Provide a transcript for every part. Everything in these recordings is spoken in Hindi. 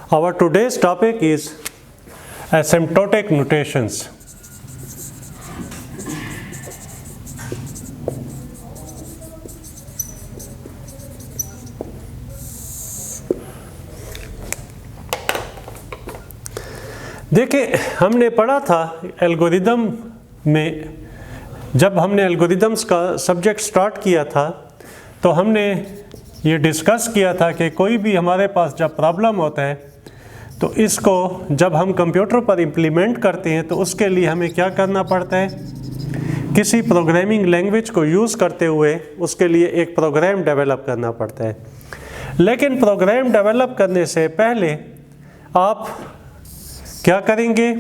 Our today's topic is asymptotic notations. देखिए, हमने पढ़ा था एल्गोरिदम में, जब हमने एल्गोरिदम्स का सब्जेक्ट स्टार्ट किया था तो हमने ये डिस्कस किया था कि कोई भी हमारे पास जब प्रॉब्लम होता है तो इसको जब हम कंप्यूटर पर इम्प्लीमेंट करते हैं तो उसके लिए हमें क्या करना पड़ता है, किसी प्रोग्रामिंग लैंग्वेज को यूज़ करते हुए उसके लिए एक प्रोग्राम डेवलप करना पड़ता है। लेकिन प्रोग्राम डेवलप करने से पहले आप क्या करेंगे,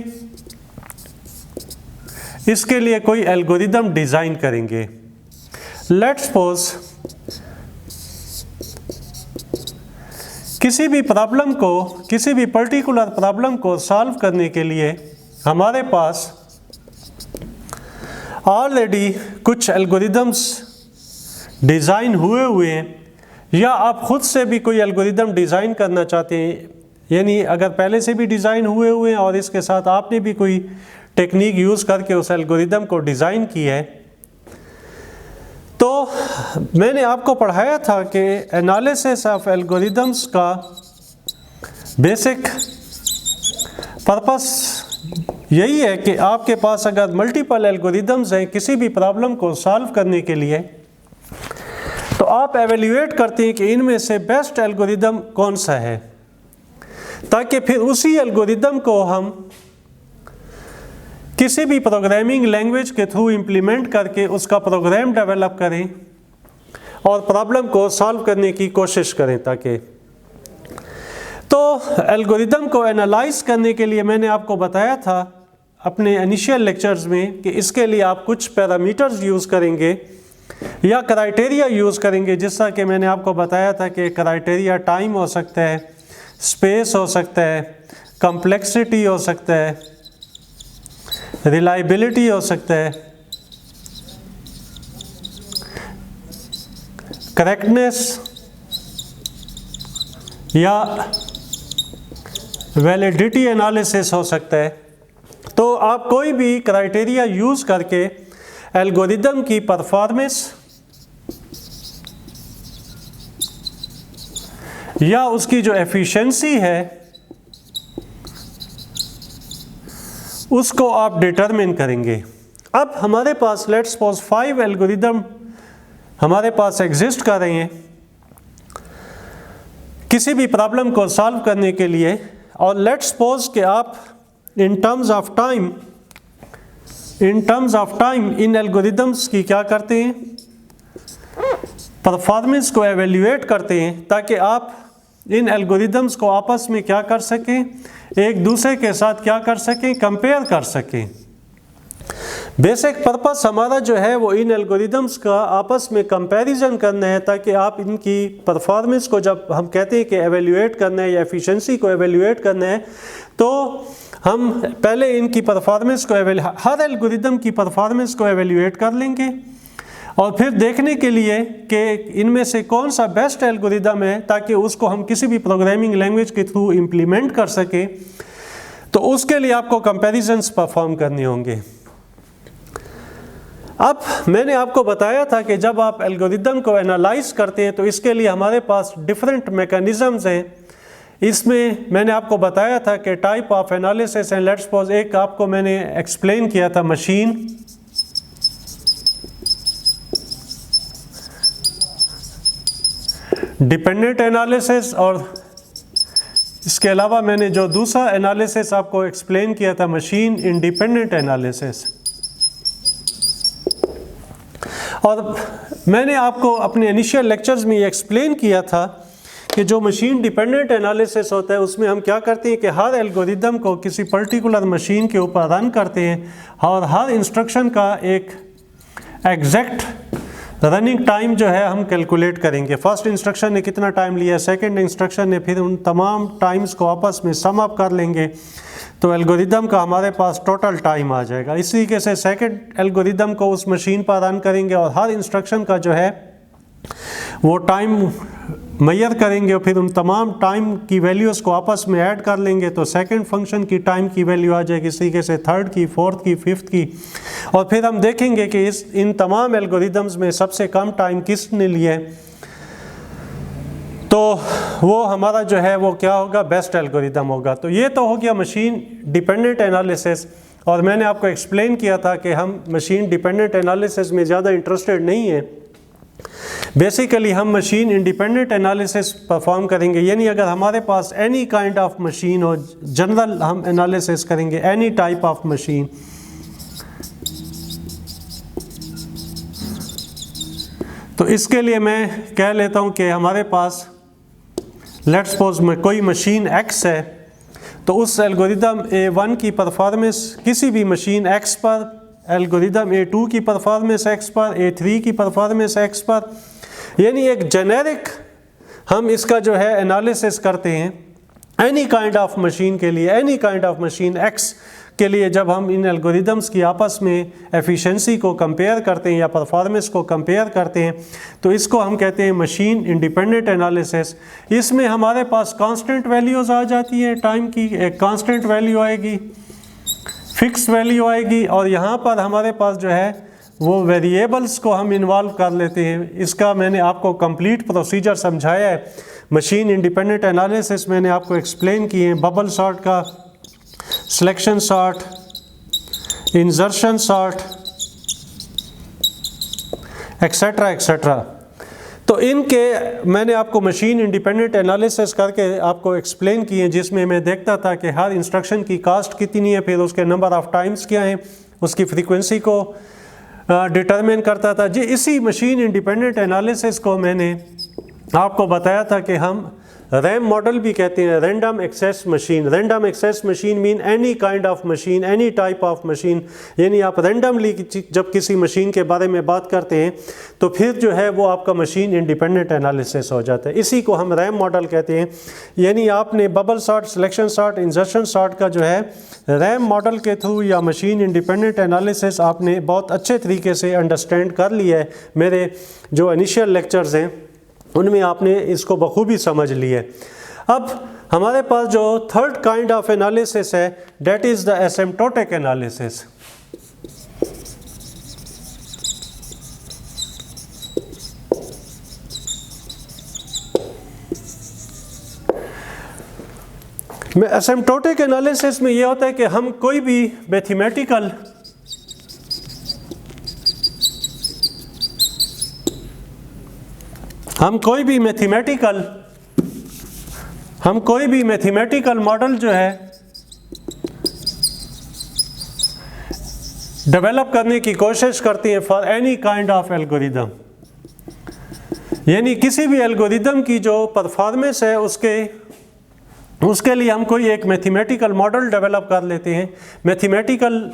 इसके लिए कोई एल्गोरिदम डिज़ाइन करेंगे। लेट्स सपोज किसी भी प्रॉब्लम को, किसी भी पर्टिकुलर प्रॉब्लम को सॉल्व करने के लिए हमारे पास ऑलरेडी कुछ एल्गोरिदम्स डिज़ाइन हुए हैं, या आप खुद से भी कोई एल्गोरिदम डिज़ाइन करना चाहते हैं, यानी अगर पहले से भी डिज़ाइन हुए हैं और इसके साथ आपने भी कोई टेक्निक यूज़ करके उस एल्गोरिदम को डिज़ाइन किया है। तो मैंने आपको पढ़ाया था कि एनालिसिस ऑफ एल्गोरिदम्स का बेसिक पर्पस यही है कि आपके पास अगर मल्टीपल एल्गोरिदम्स हैं किसी भी प्रॉब्लम को सॉल्व करने के लिए, तो आप एवेल्यूएट करते हैं कि इनमें से बेस्ट एल्गोरिदम कौन सा है, ताकि फिर उसी एल्गोरिदम को हम किसी भी प्रोग्रामिंग लैंग्वेज के थ्रू इम्प्लीमेंट करके उसका प्रोग्राम डेवलप करें और प्रॉब्लम को सॉल्व करने की कोशिश करें। ताकि तो एल्गोरिदम को एनालाइज करने के लिए मैंने आपको बताया था अपने इनिशियल लेक्चर्स में कि इसके लिए आप कुछ पैरामीटर्स यूज़ करेंगे या क्राइटेरिया यूज़ करेंगे। जैसा कि मैंने आपको बताया था कि क्राइटेरिया टाइम हो सकता है, स्पेस हो सकता है, कम्प्लेक्सिटी हो सकता है, रिलायबिलिटी हो सकता है, करेक्टनेस या वैलिडिटी एनालिसिस हो सकता है। तो आप कोई भी क्राइटेरिया यूज़ करके एल्गोरिदम की परफॉर्मेंस या उसकी जो एफिशिएंसी है उसको आप डिटरमिन करेंगे। अब हमारे पास लेट्स सपोज 5 एल्गोरिदम हमारे पास एग्जिस्ट कर रहे हैं किसी भी प्रॉब्लम को सॉल्व करने के लिए, और लेट्स सपोज कि आप in terms of time in algorithms की क्या करते हैं, परफॉर्मेंस को एवेल्यूएट करते हैं, ताकि आप इन एल्गोरिदम्स को आपस में क्या कर सकें, एक दूसरे के साथ क्या कर सकें, कंपेयर कर सकें। बेसिक पर्पस हमारा जो है वो इन एल्गोरिदम्स का आपस में कंपैरिजन करना है, ताकि आप इनकी परफॉर्मेंस को, जब हम कहते हैं कि एवेल्यूएट करना है या एफिशिएंसी को एवेल्यूएट करना है, तो हम पहले इनकी परफॉर्मेंस को हर एल्गोरिदम की परफॉर्मेंस को एवेल्यूएट कर लेंगे और फिर देखने के लिए कि इनमें से कौन सा बेस्ट एल्गोरिदम है, ताकि उसको हम किसी भी प्रोग्रामिंग लैंग्वेज के थ्रू इम्प्लीमेंट कर सकें। तो उसके लिए आपको कंपैरिजन्स परफॉर्म करने होंगे। अब मैंने आपको बताया था कि जब आप एल्गोरिदम को एनालाइज करते हैं तो इसके लिए हमारे पास डिफरेंट मैकेनिज़म्स हैं। इसमें मैंने आपको बताया था कि टाइप ऑफ एनालिसिस हैं। लेट्स सपोज एक आपको मैंने एक्सप्लेन किया था मशीन, डिपेंडेंट एनालिसिस, और इसके अलावा मैंने जो दूसरा एनालिसिस आपको एक्सप्लेन किया था मशीन इंडिपेंडेंट एनालिसिस। और मैंने आपको अपने इनिशियल लेक्चर्स में ये एक्सप्लेन किया था कि जो मशीन डिपेंडेंट एनालिसिस होता है उसमें हम क्या करते हैं कि हर एल्गोरिदम को किसी पर्टिकुलर मशीन के ऊपर रन करते हैं और हर इंस्ट्रक्शन का एक एग्जैक्ट रनिंग टाइम जो है हम कैलकुलेट करेंगे। फर्स्ट इंस्ट्रक्शन ने कितना टाइम लिया, सेकंड इंस्ट्रक्शन ने, फिर उन तमाम टाइम्स को आपस में सम अप कर लेंगे तो एल्गोरिदम का हमारे पास टोटल टाइम आ जाएगा। इसी तरीके से सेकंड एल्गोरिदम को उस मशीन पर रन करेंगे और हर इंस्ट्रक्शन का जो है वो टाइम मेजर करेंगे और फिर उन तमाम टाइम की वैल्यूज़ को आपस में ऐड कर लेंगे तो सेकंड फंक्शन की टाइम की वैल्यू आ जाएगी, इस तरीके से थर्ड की, फोर्थ की, फिफ्थ की। और फिर हम देखेंगे कि इन तमाम एल्गोरिदम्स में सबसे कम टाइम किसने लिया है, तो वो हमारा जो है वो क्या होगा, बेस्ट एल्गोरिदम होगा। तो ये तो हो गया मशीन डिपेंडेंट एनालिसिस। और मैंने आपको एक्सप्लेन किया था कि हम मशीन डिपेंडेंट एनालिसिस में ज़्यादा इंटरेस्टेड नहीं हैं, बेसिकली हम मशीन इंडिपेंडेंट एनालिसिस परफॉर्म करेंगे। यानी अगर हमारे पास एनी काइंड ऑफ मशीन हो, जनरल हम एनालिसिस करेंगे एनी टाइप ऑफ मशीन। तो इसके लिए मैं कह लेता हूं कि हमारे पास लेट्स सपोज में कोई मशीन X है, तो उस एल्गोरिदम A1 की परफॉर्मेंस किसी भी मशीन X पर, एल्गोरिदम A2 की परफॉर्मेंस X पर, A3 की परफॉर्मेंस X पर, यानी एक जेनेरिक हम इसका जो है एनालिसिस करते हैं एनी काइंड ऑफ मशीन के लिए, any kind of machine X के लिए। जब हम इन एल्गोरिदम्स की आपस में एफिशिएंसी को कंपेयर करते हैं या परफॉर्मेंस को कंपेयर करते हैं, तो इसको हम कहते हैं मशीन इंडिपेंडेंट एनालिसिस। इसमें हमारे पास कांस्टेंट वैल्यूज़ आ जाती हैं, टाइम की एक कांस्टेंट वैल्यू आएगी, फिक्स वैल्यू आएगी, और यहाँ पर हमारे पास जो है वो वेरिएबल्स को हम इन्वॉल्व कर लेते हैं। इसका मैंने आपको कंप्लीट प्रोसीजर समझाया है। मशीन इंडिपेंडेंट एनालिसिस मैंने आपको एक्सप्लेन किए हैं, बबल सॉर्ट का, selection sort, insertion sort, etcetera etcetera. तो इनके मैंने आपको मशीन इंडिपेंडेंट एनालिसिस करके आपको एक्सप्लेन किए, जिसमें मैं देखता था कि हर इंस्ट्रक्शन की कास्ट कितनी है, फिर उसके नंबर ऑफ़ टाइम्स क्या हैं, उसकी फ्रीक्वेंसी को डिटरमिन करता था जी। इसी मशीन इंडिपेंडेंट एनालिसिस को मैंने आपको बताया था कि हम रैम मॉडल भी कहते हैं, random access machine. Random access machine mean any kind of machine, any type of machine. यानी आप रैंडमली जब किसी मशीन के बारे में बात करते हैं तो फिर जो है वो आपका मशीन इंडिपेंडेंट एनालिसिस हो जाता है। इसी को हम रैम मॉडल कहते हैं। यानी आपने bubble sort, selection sort, insertion sort का जो है रैम मॉडल के थ्रू या मशीन इंडिपेंडेंट एनालिसिस आपने बहुत अच्छे तरीके से अंडरस्टैंड कर लिया है। मेरे जो इनिशियल लेक्चर्स हैं उनमें आपने इसको बखूबी समझ लिया। अब हमारे पास जो थर्ड काइंड ऑफ एनालिसिस है, that is the asymptotic analysis. Asymptotic analysis में ये होता है कि हम कोई भी मैथमेटिकल मॉडल जो है डेवलप करने की कोशिश करती है for any kind of algorithm. यानी किसी भी एल्गोरिदम की जो परफॉर्मेंस है उसके लिए हम कोई एक मैथमेटिकल मॉडल डेवलप कर लेते हैं। मैथमेटिकल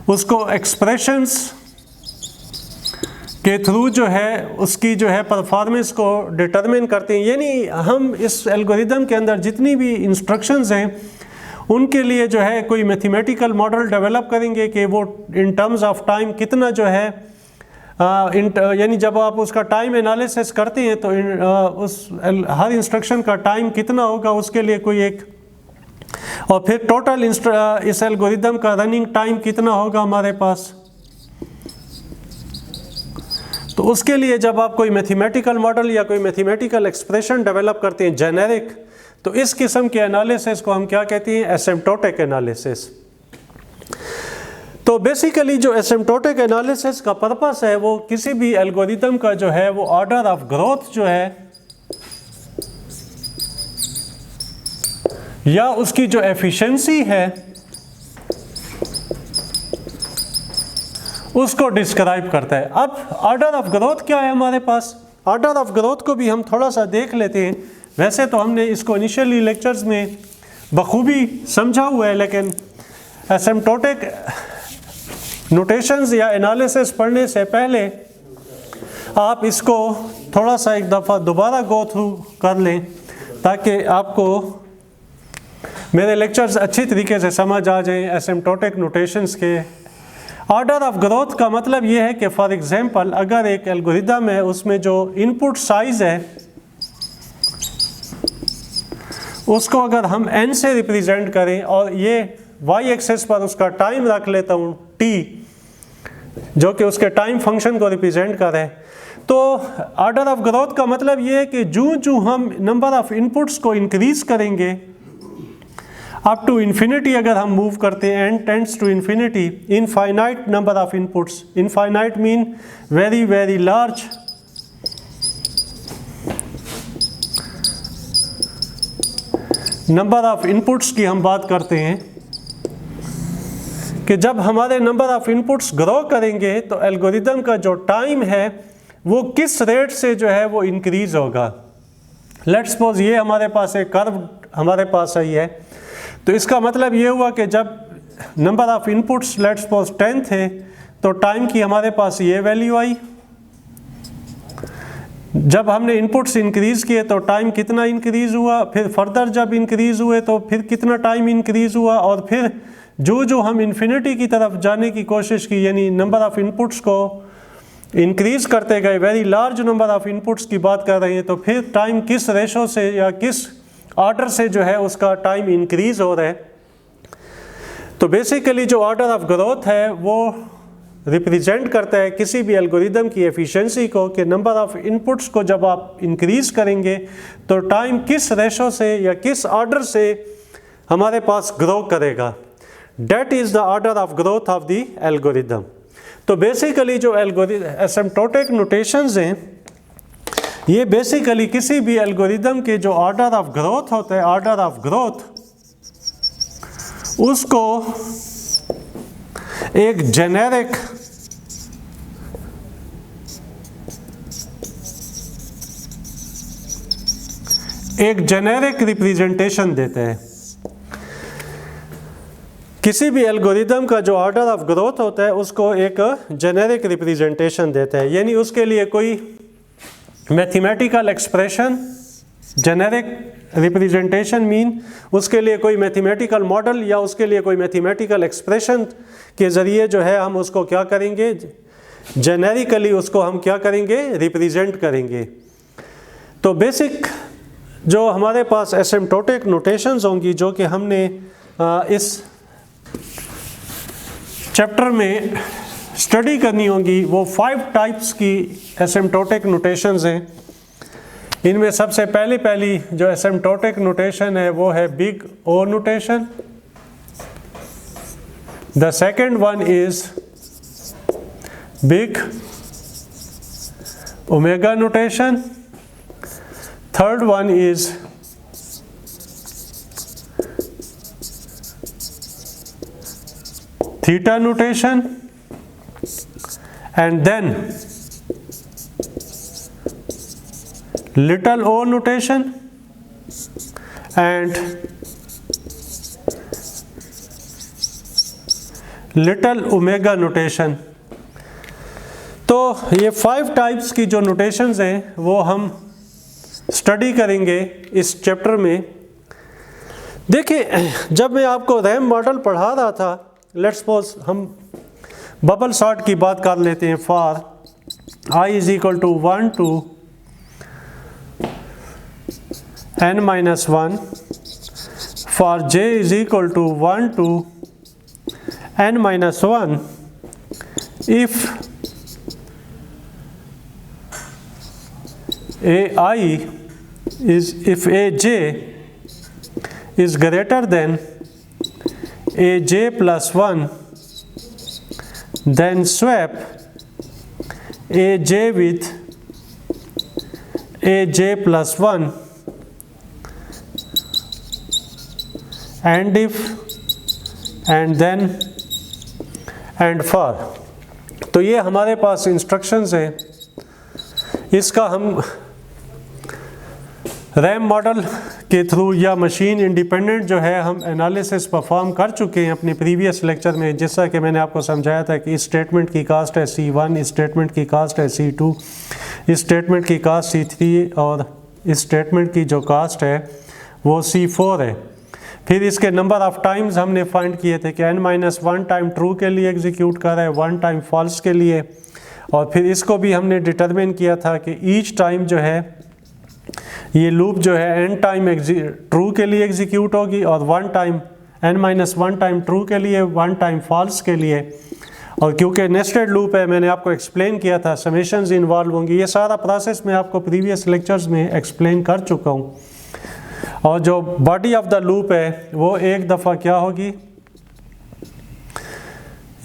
उसको एक्सप्रेशंस के थ्रू जो है उसकी जो है परफॉर्मेंस को डिटरमिन करते हैं। यानी हम इस एल्गोरिदम के अंदर जितनी भी इंस्ट्रक्शंस हैं उनके लिए जो है कोई मैथमेटिकल मॉडल डेवलप करेंगे कि वो इन टर्म्स ऑफ टाइम कितना जो है यानी जब आप उसका टाइम एनालिसिस करते हैं तो उस हर इंस्ट्रक्शन का टाइम कितना होगा उसके लिए कोई एक, और फिर टोटल इस एल्गोरिदम का रनिंग टाइम कितना होगा हमारे पास। तो उसके लिए जब आप कोई मैथमेटिकल मॉडल या कोई मैथमेटिकल एक्सप्रेशन डेवलप करते हैं जेनेरिक, तो इस किस्म के एनालिसिस को हम क्या कहते हैं, एसिम्प्टोटिक एनालिसिस। तो बेसिकली जो एसिम्प्टोटिक एनालिसिस का पर्पस है वो किसी भी एल्गोरिदम का जो है वो ऑर्डर ऑफ ग्रोथ जो है या उसकी जो एफिशिएंसी है उसको डिस्क्राइब करता है। अब ऑर्डर ऑफ ग्रोथ क्या है हमारे पास, ऑर्डर ऑफ ग्रोथ को भी हम थोड़ा सा देख लेते हैं। वैसे तो हमने इसको इनिशियली लेक्चर्स में बखूबी समझा हुआ है, लेकिन एसिम्प्टोटिक नोटेशंस या एनालिसिस पढ़ने से पहले आप इसको थोड़ा सा एक दफ़ा दोबारा गो थ्रू कर लें ताकि आपको मेरे लेक्चर्स अच्छी तरीके से समझ आ जाएं एसिम्प्टोटिक नोटेशंस के ऑर्डर ऑफ ग्रोथ का मतलब ये है कि फॉर एग्जांपल अगर एक एल्गोरिदम है उसमें जो इनपुट साइज है उसको अगर हम n से रिप्रेजेंट करें और ये y एक्सेस पर उसका टाइम रख लेता हूँ t जो कि उसके टाइम फंक्शन को रिप्रेजेंट करे, तो ऑर्डर ऑफ ग्रोथ का मतलब ये है कि जो हम नंबर ऑफ इनपुट्स को इंक्रीज करेंगे अप टू इन्फिनिटी अगर हम मूव करते हैं n tends to infinity, infinite number of inputs, infinite mean very very large, number of inputs की हम बात करते हैं कि जब हमारे नंबर ऑफ इनपुट्स ग्रो करेंगे तो एल्गोरिदम का जो टाइम है वो किस रेट से जो है वो इंक्रीज होगा। लेट्स सपोज ये हमारे पास एक कर्व हमारे पास आई है, तो इसका मतलब ये हुआ कि जब number of inputs let's suppose 10 थे तो टाइम की हमारे पास ये वैल्यू आई, जब हमने इनपुट्स इंक्रीज किए तो टाइम कितना इंक्रीज हुआ, फिर फर्दर जब इंक्रीज हुए तो फिर कितना टाइम इंक्रीज हुआ, और फिर जो हम इन्फिनिटी की तरफ जाने की कोशिश की यानी नंबर ऑफ इनपुट्स को इंक्रीज करते गए, very large number of inputs की बात कर रहे हैं, तो फिर टाइम किस रेशो से या किस ऑर्डर से जो है उसका टाइम इंक्रीज हो रहा है। तो बेसिकली जो ऑर्डर ऑफ ग्रोथ है वो रिप्रेजेंट करता है किसी भी एल्गोरिदम की एफिशिएंसी को कि नंबर ऑफ इनपुट्स को जब आप इंक्रीज करेंगे तो टाइम किस रेशो से या किस ऑर्डर से हमारे पास ग्रो करेगा। That is the order of growth of the algorithm. तो बेसिकली जो एसिम्प्टोटिक नोटेशंस हैं ये बेसिकली किसी भी एल्गोरिदम के जो ऑर्डर ऑफ ग्रोथ होता है, ऑर्डर ऑफ ग्रोथ उसको एक जेनेरिक रिप्रेजेंटेशन देते हैं। किसी भी एल्गोरिदम का जो ऑर्डर ऑफ ग्रोथ होता है उसको एक जेनेरिक रिप्रेजेंटेशन देता है, यानी उसके लिए कोई mathematical expression, generic representation mean उसके लिए कोई मैथमेटिकल मॉडल या उसके लिए कोई मैथमेटिकल एक्सप्रेशन के ज़रिए जो है हम उसको क्या करेंगे, जेनेरिकली उसको हम क्या करेंगे, रिप्रेजेंट करेंगे। तो बेसिक जो हमारे पास एसिम्प्टोटिक नोटेशंस होंगी जो कि हमने इस चैप्टर में स्टडी करनी होगी, वो 5 टाइप्स की एसिम्प्टोटिक नोटेशंस हैं। इनमें सबसे पहली जो एसिम्प्टोटिक नोटेशन है वो है big O notation. The second one is big omega notation. Third one is theta notation, and then little o notation and little omega notation। तो ये 5 टाइप्स की जो नोटेशंस हैं वो हम स्टडी करेंगे इस चैप्टर में। देखिए जब मैं आपको रैम मॉडल पढ़ा रहा था, लेट्स सपोज हम बबल सॉर्ट की बात कर लेते हैं। For i is equal to 1 to n-1, for j is equal to 1 to n-1, if aj is greater than aj plus 1, then swap aj with aj plus 1, and if, and then, and for। तो ये हमारे पास इंस्ट्रक्शंस हैं। इसका हम रैम मॉडल के थ्रू या मशीन इंडिपेंडेंट जो है हम एनालिसिस परफॉर्म कर चुके हैं अपने प्रीवियस लेक्चर में। जैसा कि मैंने आपको समझाया था कि इस स्टेटमेंट की कास्ट है C1, इस स्टेटमेंट की कास्ट है C2, इस स्टेटमेंट की कास्ट C3 और इस स्टेटमेंट की जो कास्ट है वो C4 है। फिर इसके नंबर ऑफ टाइम्स हमने फाइंड किए थे कि n-1 टाइम ट्रू के लिए एग्जीक्यूट कर रहा है, 1 टाइम फॉल्स के लिए। और फिर इसको भी हमने डिटरमिन किया था कि ईच टाइम जो है ये लूप जो है n टाइम ट्रू के लिए एग्जीक्यूट होगी और 1 टाइम n-1 टाइम ट्रू के लिए, 1 टाइम फॉल्स के लिए। और क्योंकि नेस्टेड लूप है, मैंने आपको एक्सप्लेन किया था, समेशंस इन्वॉल्व होंगी। ये सारा प्रोसेस मैं आपको प्रीवियस लेक्चर्स में एक्सप्लेन कर चुका हूँ। और जो बॉडी ऑफ द लूप है वो एक दफ़ा क्या होगी,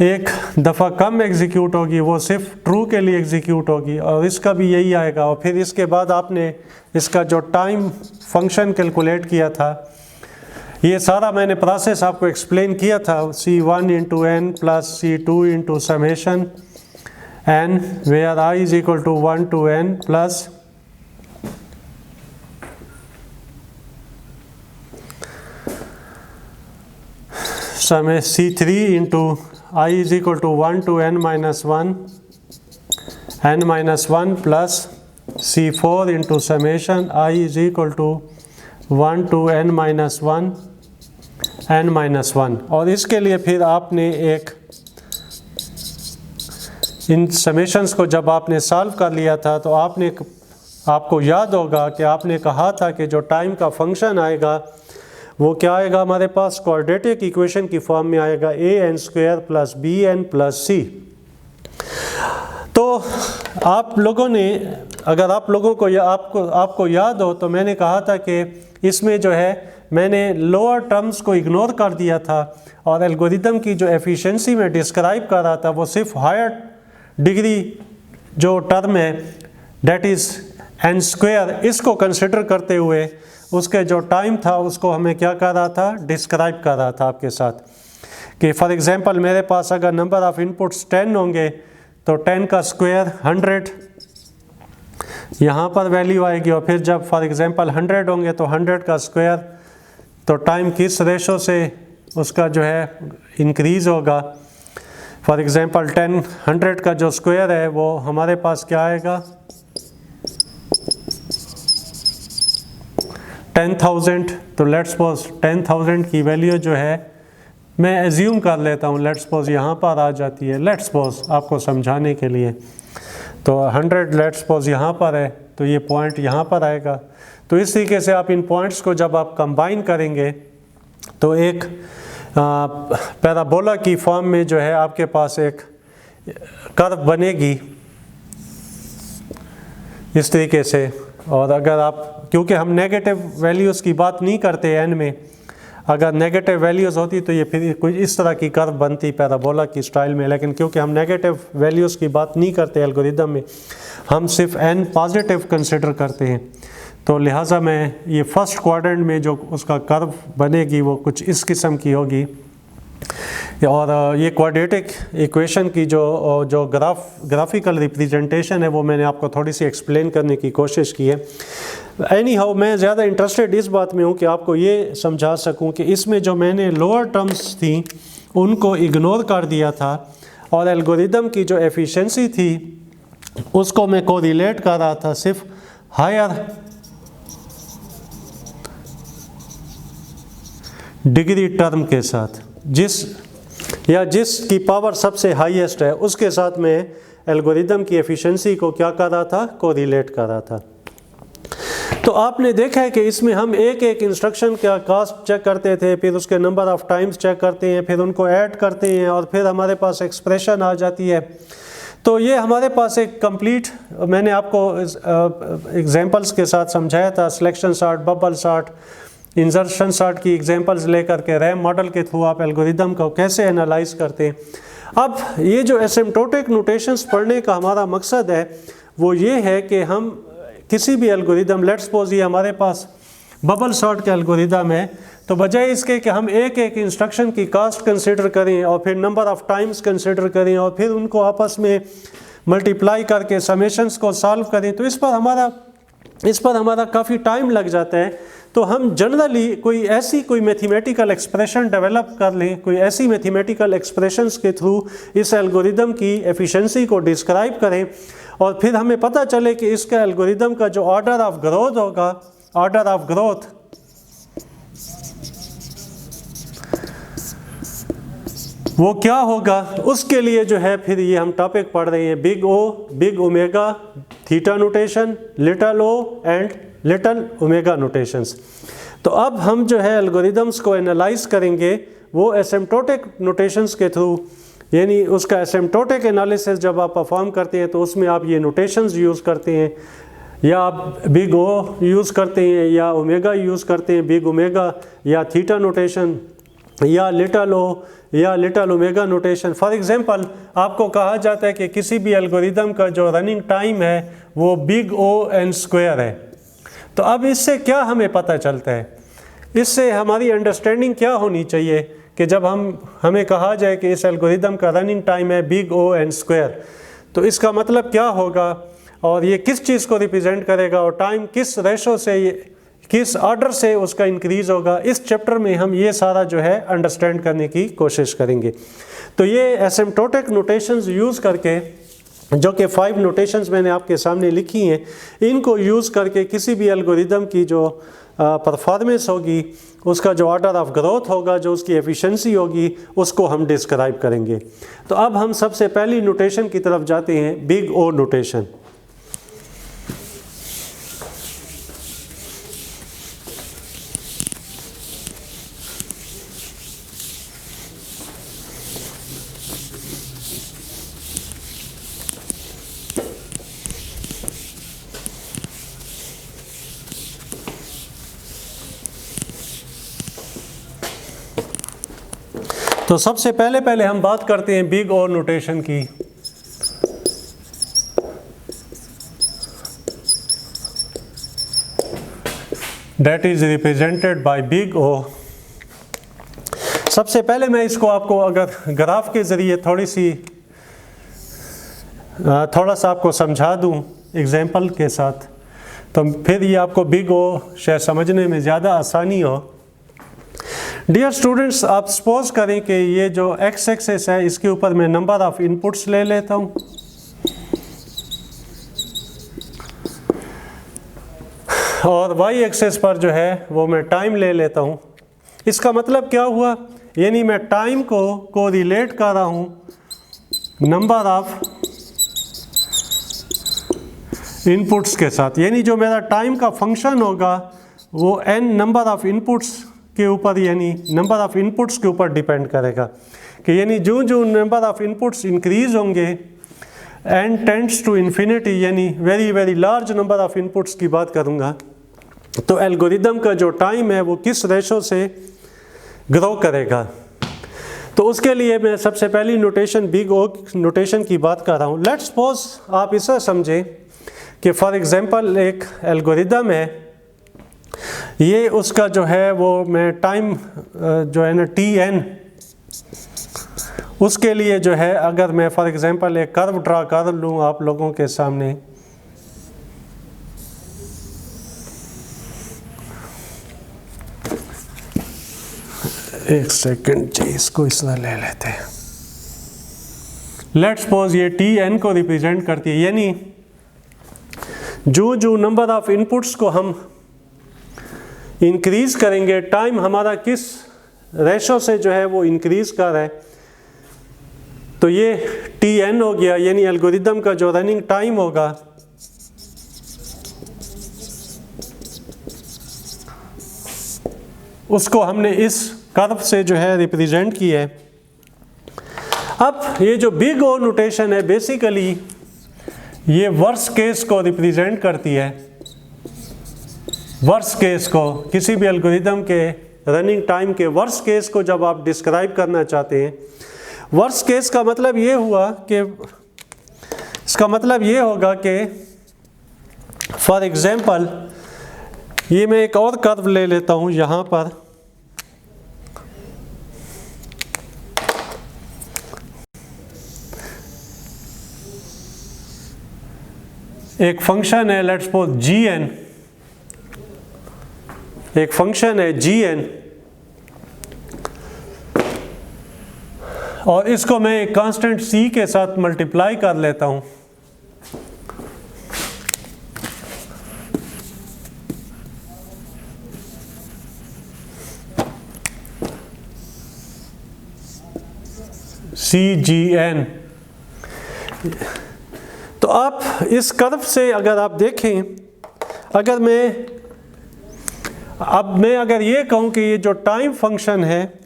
एक दफ़ा कम एग्जीक्यूट होगी, वो सिर्फ ट्रू के लिए एग्जीक्यूट होगी और इसका भी यही आएगा। और फिर इसके बाद आपने इसका जो टाइम फंक्शन कैलकुलेट किया था, ये सारा मैंने प्रोसेस आपको एक्सप्लेन किया था, C1 into n plus C2 into summation n where I is equal to 1 to n plus समय C3 into I is equal to 1 to n-1 plus C4 into summation I is equal to 1 to n-1 और इसके लिए फिर आपने एक इन समेशंस को जब आपने सॉल्व कर लिया था तो आपको याद होगा कि आपने कहा था कि जो टाइम का फंक्शन आएगा वो क्या आएगा, हमारे पास क्वाड्रेटिक इक्वेशन की फॉर्म में आएगा an² plus bn plus c। तो आप लोगों ने, अगर आप लोगों को आपको याद हो तो मैंने कहा था कि इसमें जो है मैंने लोअर टर्म्स को इग्नोर कर दिया था और एल्गोरिदम की जो एफिशिएंसी में डिस्क्राइब कर रहा था वो सिर्फ हायर डिग्री जो टर्म है डेट इज़ n², इसको कंसिडर करते हुए उसके जो टाइम था उसको हमें क्या कर रहा था, डिस्क्राइब कर रहा था आपके साथ। कि फॉर एग्जांपल मेरे पास अगर नंबर ऑफ़ इनपुट्स 10 होंगे तो 10 का स्क्वायर 100 यहाँ पर वैल्यू आएगी और फिर जब फॉर एग्जांपल 100 होंगे तो 100 का स्क्वायर, तो टाइम किस रेशो से उसका जो है इंक्रीज़ होगा। फॉर एग्जांपल 100 का जो स्क्वायर है वो हमारे पास क्या आएगा, 10,000। तो लेट्स सपोज 10,000 की वैल्यू जो है मैं एज्यूम कर लेता हूँ, लेट्स सपोज यहाँ पर आ जाती है, लेट्स सपोज आपको समझाने के लिए। तो 100 लेट्स सपोज यहाँ पर है तो ये पॉइंट यहाँ पर आएगा। तो इस तरीके से आप इन पॉइंट्स को जब आप कंबाइन करेंगे तो एक पैराबोला की फॉर्म में जो है आपके पास एक कर्व बनेगी इस तरीके से। और अगर आप, क्योंकि हम नेगेटिव वैल्यूज़ की बात नहीं करते n में, अगर नेगेटिव वैल्यूज़ होती तो ये फिर कुछ इस तरह की कर्व बनती पैराबोला की स्टाइल में, लेकिन क्योंकि हम नेगेटिव वैल्यूज़ की बात नहीं करते एल्गोरिदम में, हम सिर्फ n पॉजिटिव कंसिडर करते हैं। तो लिहाजा मैं ये फर्स्ट क्वाड्रेंट में जो उसका कर्व बनेगी वो कुछ इस किस्म की होगी। और ये क्वाड्रेटिक इक्वेशन की जो ग्राफिकल रिप्रेजेंटेशन है वो मैंने आपको थोड़ी सी एक्सप्लेन करने की कोशिश की है। एनी हाउ मैं ज़्यादा इंटरेस्टेड इस बात में हूँ कि आपको ये समझा सकूँ कि इसमें जो मैंने लोअर टर्म्स थी उनको इग्नोर कर दिया था और एल्गोरिदम की जो एफिशिएंसी थी उसको मैं कोरिलेट कर रहा था सिर्फ हायर डिग्री टर्म के साथ, जिसकी पावर सबसे हाईएस्ट है उसके साथ मैं एल्गोरिदम की एफिशिएंसी को क्या कर रहा था, कोरिलेट कर रहा था। तो आपने देखा है कि इसमें हम एक एक इंस्ट्रक्शन का कास्ट चेक करते थे, फिर उसके नंबर ऑफ़ टाइम्स चेक करते हैं, फिर उनको ऐड करते हैं और फिर हमारे पास एक्सप्रेशन आ जाती है। तो ये हमारे पास एक कंप्लीट, मैंने आपको एग्जांपल्स के साथ समझाया था, selection sort, bubble sort, insertion sort की एग्जांपल्स लेकर के रैम मॉडल के थ्रू आप एल्गोरिदम को कैसे एनालाइज करते हैं। अब ये जो एसिम्प्टोटिक नोटेशंस पढ़ने का हमारा मकसद है वो ये है कि हम किसी भी एल्गोरिदम, लेट्स सपोज ये हमारे पास बबल सॉर्ट का एल्गोरिदम है, तो बजाय इसके कि हम एक एक इंस्ट्रक्शन की कास्ट कंसिडर करें और फिर नंबर ऑफ़ टाइम्स कंसिडर करें और फिर उनको आपस में मल्टीप्लाई करके समेशंस को सॉल्व करें, तो इस पर हमारा काफ़ी टाइम लग जाता है। तो हम जनरली कोई मैथमेटिकल एक्सप्रेशन डेवलप कर लें, कोई ऐसी मैथमेटिकल एक्सप्रेशंस के थ्रू इस एल्गोरिदम की एफिशिएंसी को डिस्क्राइब करें और फिर हमें पता चले कि इसका एल्गोरिदम का जो ऑर्डर ऑफ ग्रोथ होगा, ऑर्डर ऑफ ग्रोथ वो क्या होगा, उसके लिए जो है फिर ये हम टॉपिक पढ़ रहे हैं, big O, big omega, theta notation, little O and little omega notations. तो अब हम जो है एल्गोरिदम्स को एनालाइज करेंगे वो एसिम्प्टोटिक नोटेशंस के थ्रू, यानी उसका एसिम्प्टोटिक एनालिसिस जब आप परफॉर्म करते हैं तो उसमें आप ये नोटेशंस यूज़ करते हैं, या आप बिग ओ यूज़ करते हैं या ओमेगा यूज़ करते हैं, बिग ओमेगा या थीटा नोटेशन या लिटल ओ या little omega notation. For example आपको कहा जाता है कि किसी भी एल्गोरिदम का जो रनिंग टाइम है वो बिग ओ एन स्क्वायर है। तो अब इससे क्या हमें पता चलता है, इससे हमारी अंडरस्टैंडिंग क्या होनी चाहिए कि जब हमें कहा जाए कि इस एल्गोरिदम का रनिंग टाइम है बिग ओ एन स्क्वायर, तो इसका मतलब क्या होगा और ये किस चीज़ को रिप्रेजेंट करेगा और टाइम किस रेशो से, किस ऑर्डर से उसका इंक्रीज़ होगा। इस चैप्टर में हम ये सारा जो है अंडरस्टैंड करने की कोशिश करेंगे। तो ये एसिम्प्टोटिक नोटेशंस यूज़ करके, जो कि 5 नोटेशंस मैंने आपके सामने लिखी हैं, इनको यूज़ करके किसी भी एल्गोरिदम की जो परफॉर्मेंस होगी, उसका जो ऑर्डर ऑफ ग्रोथ होगा, जो उसकी एफिशिएंसी होगी, उसको हम डिस्क्राइब करेंगे। तो अब हम सबसे पहली नोटेशन की तरफ जाते हैं, बिग ओ नोटेशन। तो सबसे पहले हम बात करते हैं बिग ओ नोटेशन की। That is represented by big O. सबसे पहले मैं इसको आपको अगर ग्राफ के ज़रिए थोड़ा सा आपको समझा दूं एग्जांपल के साथ, तो फिर ये आपको बिग ओ शायद समझने में ज़्यादा आसानी हो। डियर स्टूडेंट्स, आप सपोज करें कि ये जो एक्स एक्सेस है इसके ऊपर मैं नंबर ऑफ इनपुट्स ले लेता हूँ, और वाई एक्सेस पर जो है वो मैं टाइम ले लेता हूँ। इसका मतलब क्या हुआ, यानी मैं टाइम को रिलेट कर रहा हूँ नंबर ऑफ इनपुट्स के साथ, यानी जो मेरा टाइम का फंक्शन होगा वो n नंबर ऑफ इनपुट्स के ऊपर, यानी नंबर ऑफ इनपुट्स के ऊपर डिपेंड करेगा कि यानी जो नंबर ऑफ इनपुट्स इंक्रीज होंगे, n टेंड्स टू इन्फिनिटी, यानी very very large number of inputs की बात करूँगा, तो एल्गोरिदम का जो टाइम है वो किस रेशो से ग्रो करेगा। तो उसके लिए मैं सबसे पहली नोटेशन बिग ओ नोटेशन की बात कर रहा हूँ। लेट्स सपोज आप इसे समझें कि फॉर एग्जांपल एक एल्गोरिदम है, ये उसका जो है वो मैं टाइम जो है ना Tn, उसके लिए जो है अगर मैं फॉर एग्जांपल एक कर्व ड्रा कर लूँ आप लोगों के सामने, एक सेकंड जी, इसको इस तरह ले लेते हैं। लेट्स सपोज ये Tn को रिप्रेजेंट करती है, यानी जो नंबर ऑफ इनपुट्स को हम इंक्रीज़ करेंगे, टाइम हमारा किस रेशो से जो है वो इंक्रीज़ कर रहा है, तो ये Tn हो गया, यानी एल्गोरिदम का जो रनिंग टाइम होगा उसको हमने इस कर्व से जो है रिप्रेजेंट किया है। अब ये जो बिग ओ नोटेशन है बेसिकली ये वर्स्ट केस को रिप्रेजेंट करती है। वर्स्ट केस को, किसी भी एल्गोरिदम के रनिंग टाइम के वर्स्ट केस को जब आप डिस्क्राइब करना चाहते हैं, वर्स्ट केस का मतलब ये हुआ कि इसका मतलब ये होगा कि फॉर एग्जांपल ये मैं एक और कर्व ले लेता हूँ, यहाँ पर एक फंक्शन है, लेट्स सपोज gn, एक फंक्शन है gn, और इसको मैं एक कांस्टेंट c के साथ मल्टीप्लाई कर लेता हूं। CGN। तो आप इस कर्व से अगर आप देखें, अगर मैं अगर ये कहूँ कि ये जो टाइम फंक्शन है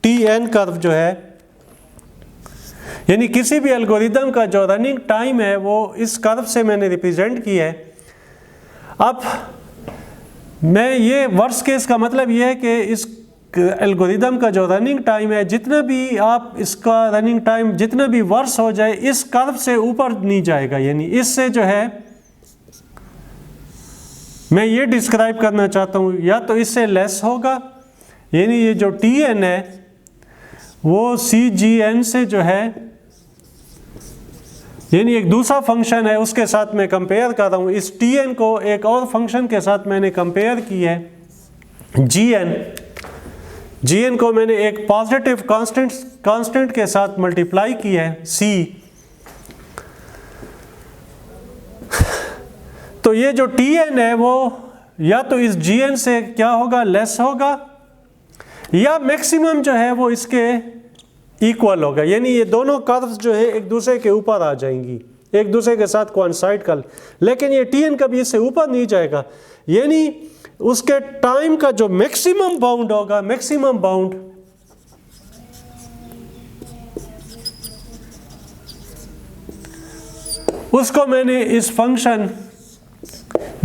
TN कर्व जो है, यानी किसी भी एल्गोरिदम का जो रनिंग टाइम है वो इस कर्व से मैंने रिप्रेजेंट किया है। अब मैं ये वर्स्ट केस का मतलब ये है कि इस एल्गोरिदम का जो रनिंग टाइम है, जितना भी आप इसका रनिंग टाइम जितना भी वर्स हो जाए, इस कर्व से ऊपर नहीं जाएगा। यानी इससे जो है मैं ये डिस्क्राइब करना चाहता हूँ, या तो इससे लेस होगा, यानी ये जो TN है वो CGN से जो है, यानी एक दूसरा फंक्शन है उसके साथ मैं कंपेयर कर रहा हूँ। इस TN को एक और फंक्शन के साथ मैंने कंपेयर किया है GN को मैंने एक पॉजिटिव कांस्टेंट के साथ मल्टीप्लाई किया है C। तो ये जो TN है वो या तो इस GN से क्या होगा, लेस होगा, या मैक्सिमम जो है वो इसके इक्वल होगा। यानी ये दोनों कर्व्स जो है एक दूसरे के ऊपर आ जाएंगी, एक दूसरे के साथ कोइंसाइड कर, लेकिन ये TN कभी इससे ऊपर नहीं जाएगा। यानी उसके टाइम का जो मैक्सिमम बाउंड होगा, मैक्सिमम बाउंड उसको मैंने इस फंक्शन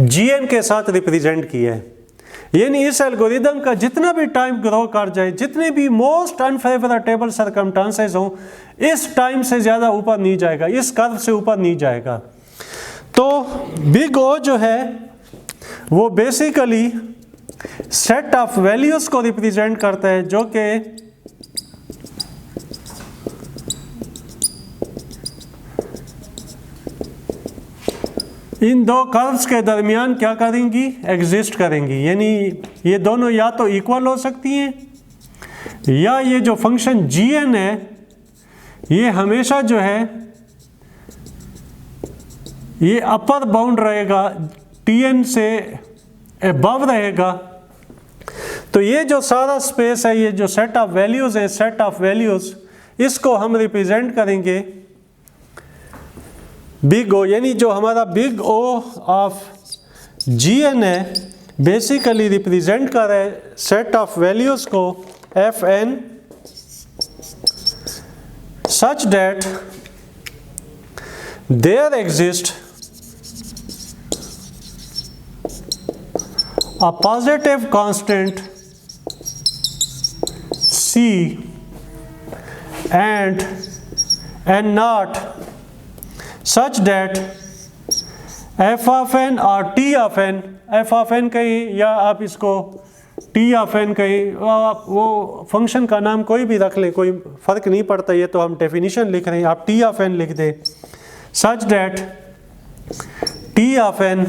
GN के साथ रिप्रेजेंट किया है। यानी इस एल्गोरिदम का जितना भी टाइम ग्रो कर जाए, जितने भी मोस्ट अनफेवरेबल सर्कमस्टांसेस हों, इस टाइम से ज़्यादा ऊपर नहीं जाएगा, इस कर्व से ऊपर नहीं जाएगा। तो बिग O जो है वो बेसिकली सेट ऑफ वैल्यूज़ को रिप्रेजेंट करता है, जो कि इन दो कर्व्स के दरमियान क्या करेंगी, एग्जिस्ट करेंगी। यानी ये दोनों या तो इक्वल हो सकती हैं, या ये जो फंक्शन GN है ये हमेशा जो है ये अपर बाउंड रहेगा, TN से अबव रहेगा। तो ये जो सारा स्पेस है, ये जो सेट ऑफ वैल्यूज़ है, सेट ऑफ वैल्यूज़, इसको हम रिप्रेजेंट करेंगे बिग O। यानी जो हमारा बिग O ऑफ GN है बेसिकली रिप्रेजेंट कर रहा है सेट ऑफ वैल्यूज़ को FN such that there exists a positive constant C and N naught such that f of n और t of n, f of n कहीं या आप इसको t of n कहीं, आप वो फंक्शन का नाम कोई भी रख लें, कोई फ़र्क नहीं पड़ता। ये तो हम डेफिनेशन लिख रहे हैं, आप t of n लिख दें, such that t of n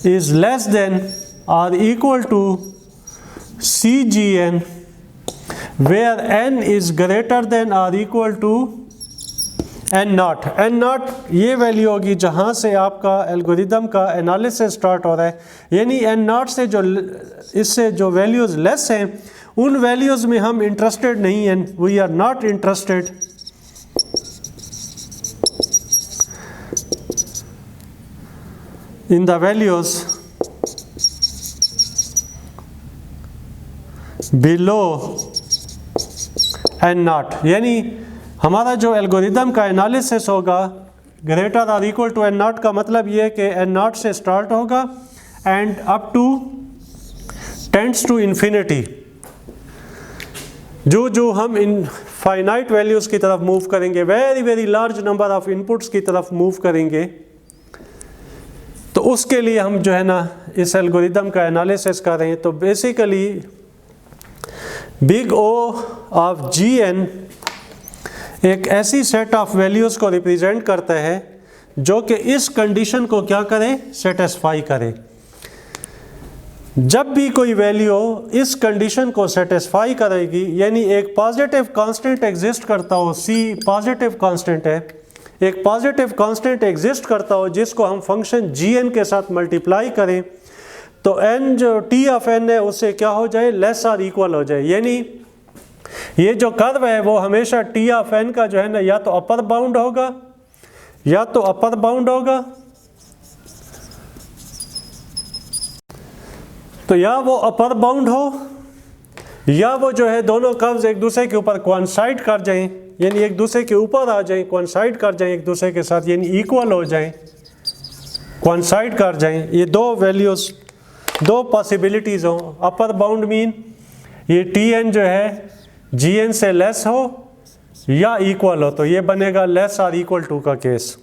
is less than or equal to CGN where n is greater than or equal to N naught। N naught ये वैल्यू होगी जहाँ से आपका एल्गोरिदम का एनालिसिस स्टार्ट हो रहा है। यानी N naught से जो इससे जो वैल्यूज़ लेस हैं उन वैल्यूज़ में हम इंटरेस्टेड नहीं हैं, we are not interested. In the values below N naught। यानी हमारा जो एल्गोरिदम का एनालिसिस होगा ग्रेटर और इक्वल टू N naught का मतलब ये है कि N naught से स्टार्ट होगा and up to tends to infinity. जो हम इन फाइनाइट वैल्यूज़ की तरफ मूव करेंगे, very very large number of inputs की तरफ मूव करेंगे, तो उसके लिए हम जो है ना इस एल्गोरिदम का एनालिसिस कर रहे हैं। तो basically big O of GN एक ऐसी सेट ऑफ वैल्यूज़ को रिप्रेजेंट करता है जो कि इस कंडीशन को क्या करे, सेटिस्फाई करे। जब भी कोई वैल्यू इस कंडीशन को सेटिस्फाई करेगी, यानी एक पॉजिटिव कांस्टेंट एग्जिस्ट करता हो, C पॉजिटिव कांस्टेंट है, एक पॉजिटिव कांस्टेंट एग्जिस्ट करता हो जिसको हम फंक्शन GN के साथ मल्टीप्लाई करें, तो n जो t ऑफ n है उससे क्या हो जाए, लेस और इक्वल हो जाए। यानी ये जो कर्व है वो हमेशा टी ऑफ एन का जो है ना या तो अपर बाउंड होगा, या तो अपर बाउंड होगा, तो या वो अपर बाउंड हो, या वो जो है दोनों कर्व्स एक दूसरे के ऊपर कोइंसाइड कर जाएं, यानी एक दूसरे के ऊपर आ जाएं, कोइंसाइड कर जाएं एक दूसरे के साथ, यानी इक्वल हो जाएं, कोइंसाइड कर जाएं। ये दो वैल्यूज़, दो पॉसिबिलिटीज़ हो। अपर बाउंड मीन ये टी एन जो है जी एन से लेस हो या इक्वल हो, तो ये बनेगा लेस और इक्वल टू का केस।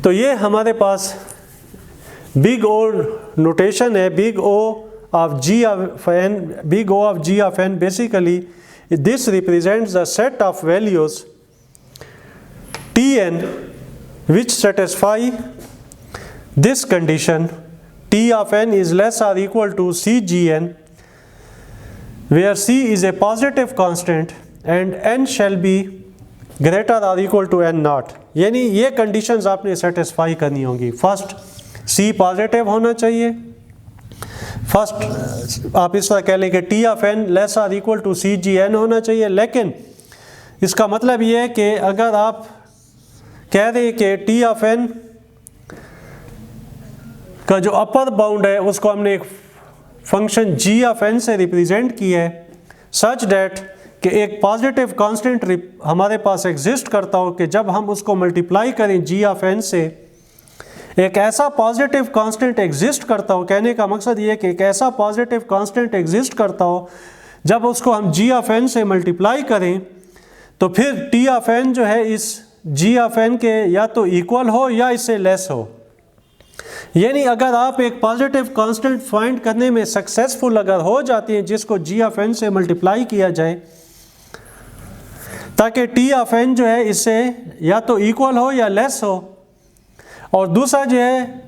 तो ये हमारे पास बिग ओ नोटेशन है, big O of G of n, big O of G of n, basically this represents the set of values Tn which satisfy this condition T of n is less or equal to Cgn, where C is a positive constant and n shall be greater or equal to n naught। यानी ये conditions आपने satisfy करनी होंगी। फर्स्ट C पॉजिटिव होना चाहिए, फर्स्ट आप इस तरह कह लें कि टी ऑफ एन लेस और equal to C G N होना चाहिए। लेकिन इसका मतलब ये है कि अगर आप कह रहे हैं कि टी ऑफ एन का जो अपर बाउंड है उसको हमने एक फंक्शन जी ऑफ एन से रिप्रेजेंट किया है, सच डैट कि एक पॉजिटिव कांस्टेंट हमारे पास एग्जिस्ट करता हो कि जब हम उसको मल्टीप्लाई करें जी ऑफ एन से, एक ऐसा पॉजिटिव कांस्टेंट एग्जिस्ट करता हो। कहने का मकसद ये है कि एक ऐसा पॉजिटिव कांस्टेंट एग्जिस्ट करता हो जब उसको हम जी ऑफ एन से मल्टीप्लाई करें तो फिर टी ऑफ एन जो है इस जी ऑफ एन के या तो इक्वल हो या इससे लेस हो। यानी अगर आप एक पॉजिटिव कांस्टेंट फाइंड करने में सक्सेसफुल अगर हो जाती हैं जिसको जी ऑफ एन से मल्टीप्लाई किया जाए ताकि टी ऑफ एन जो है इससे या तो इक्वल हो या लेस हो, और दूसरा जो है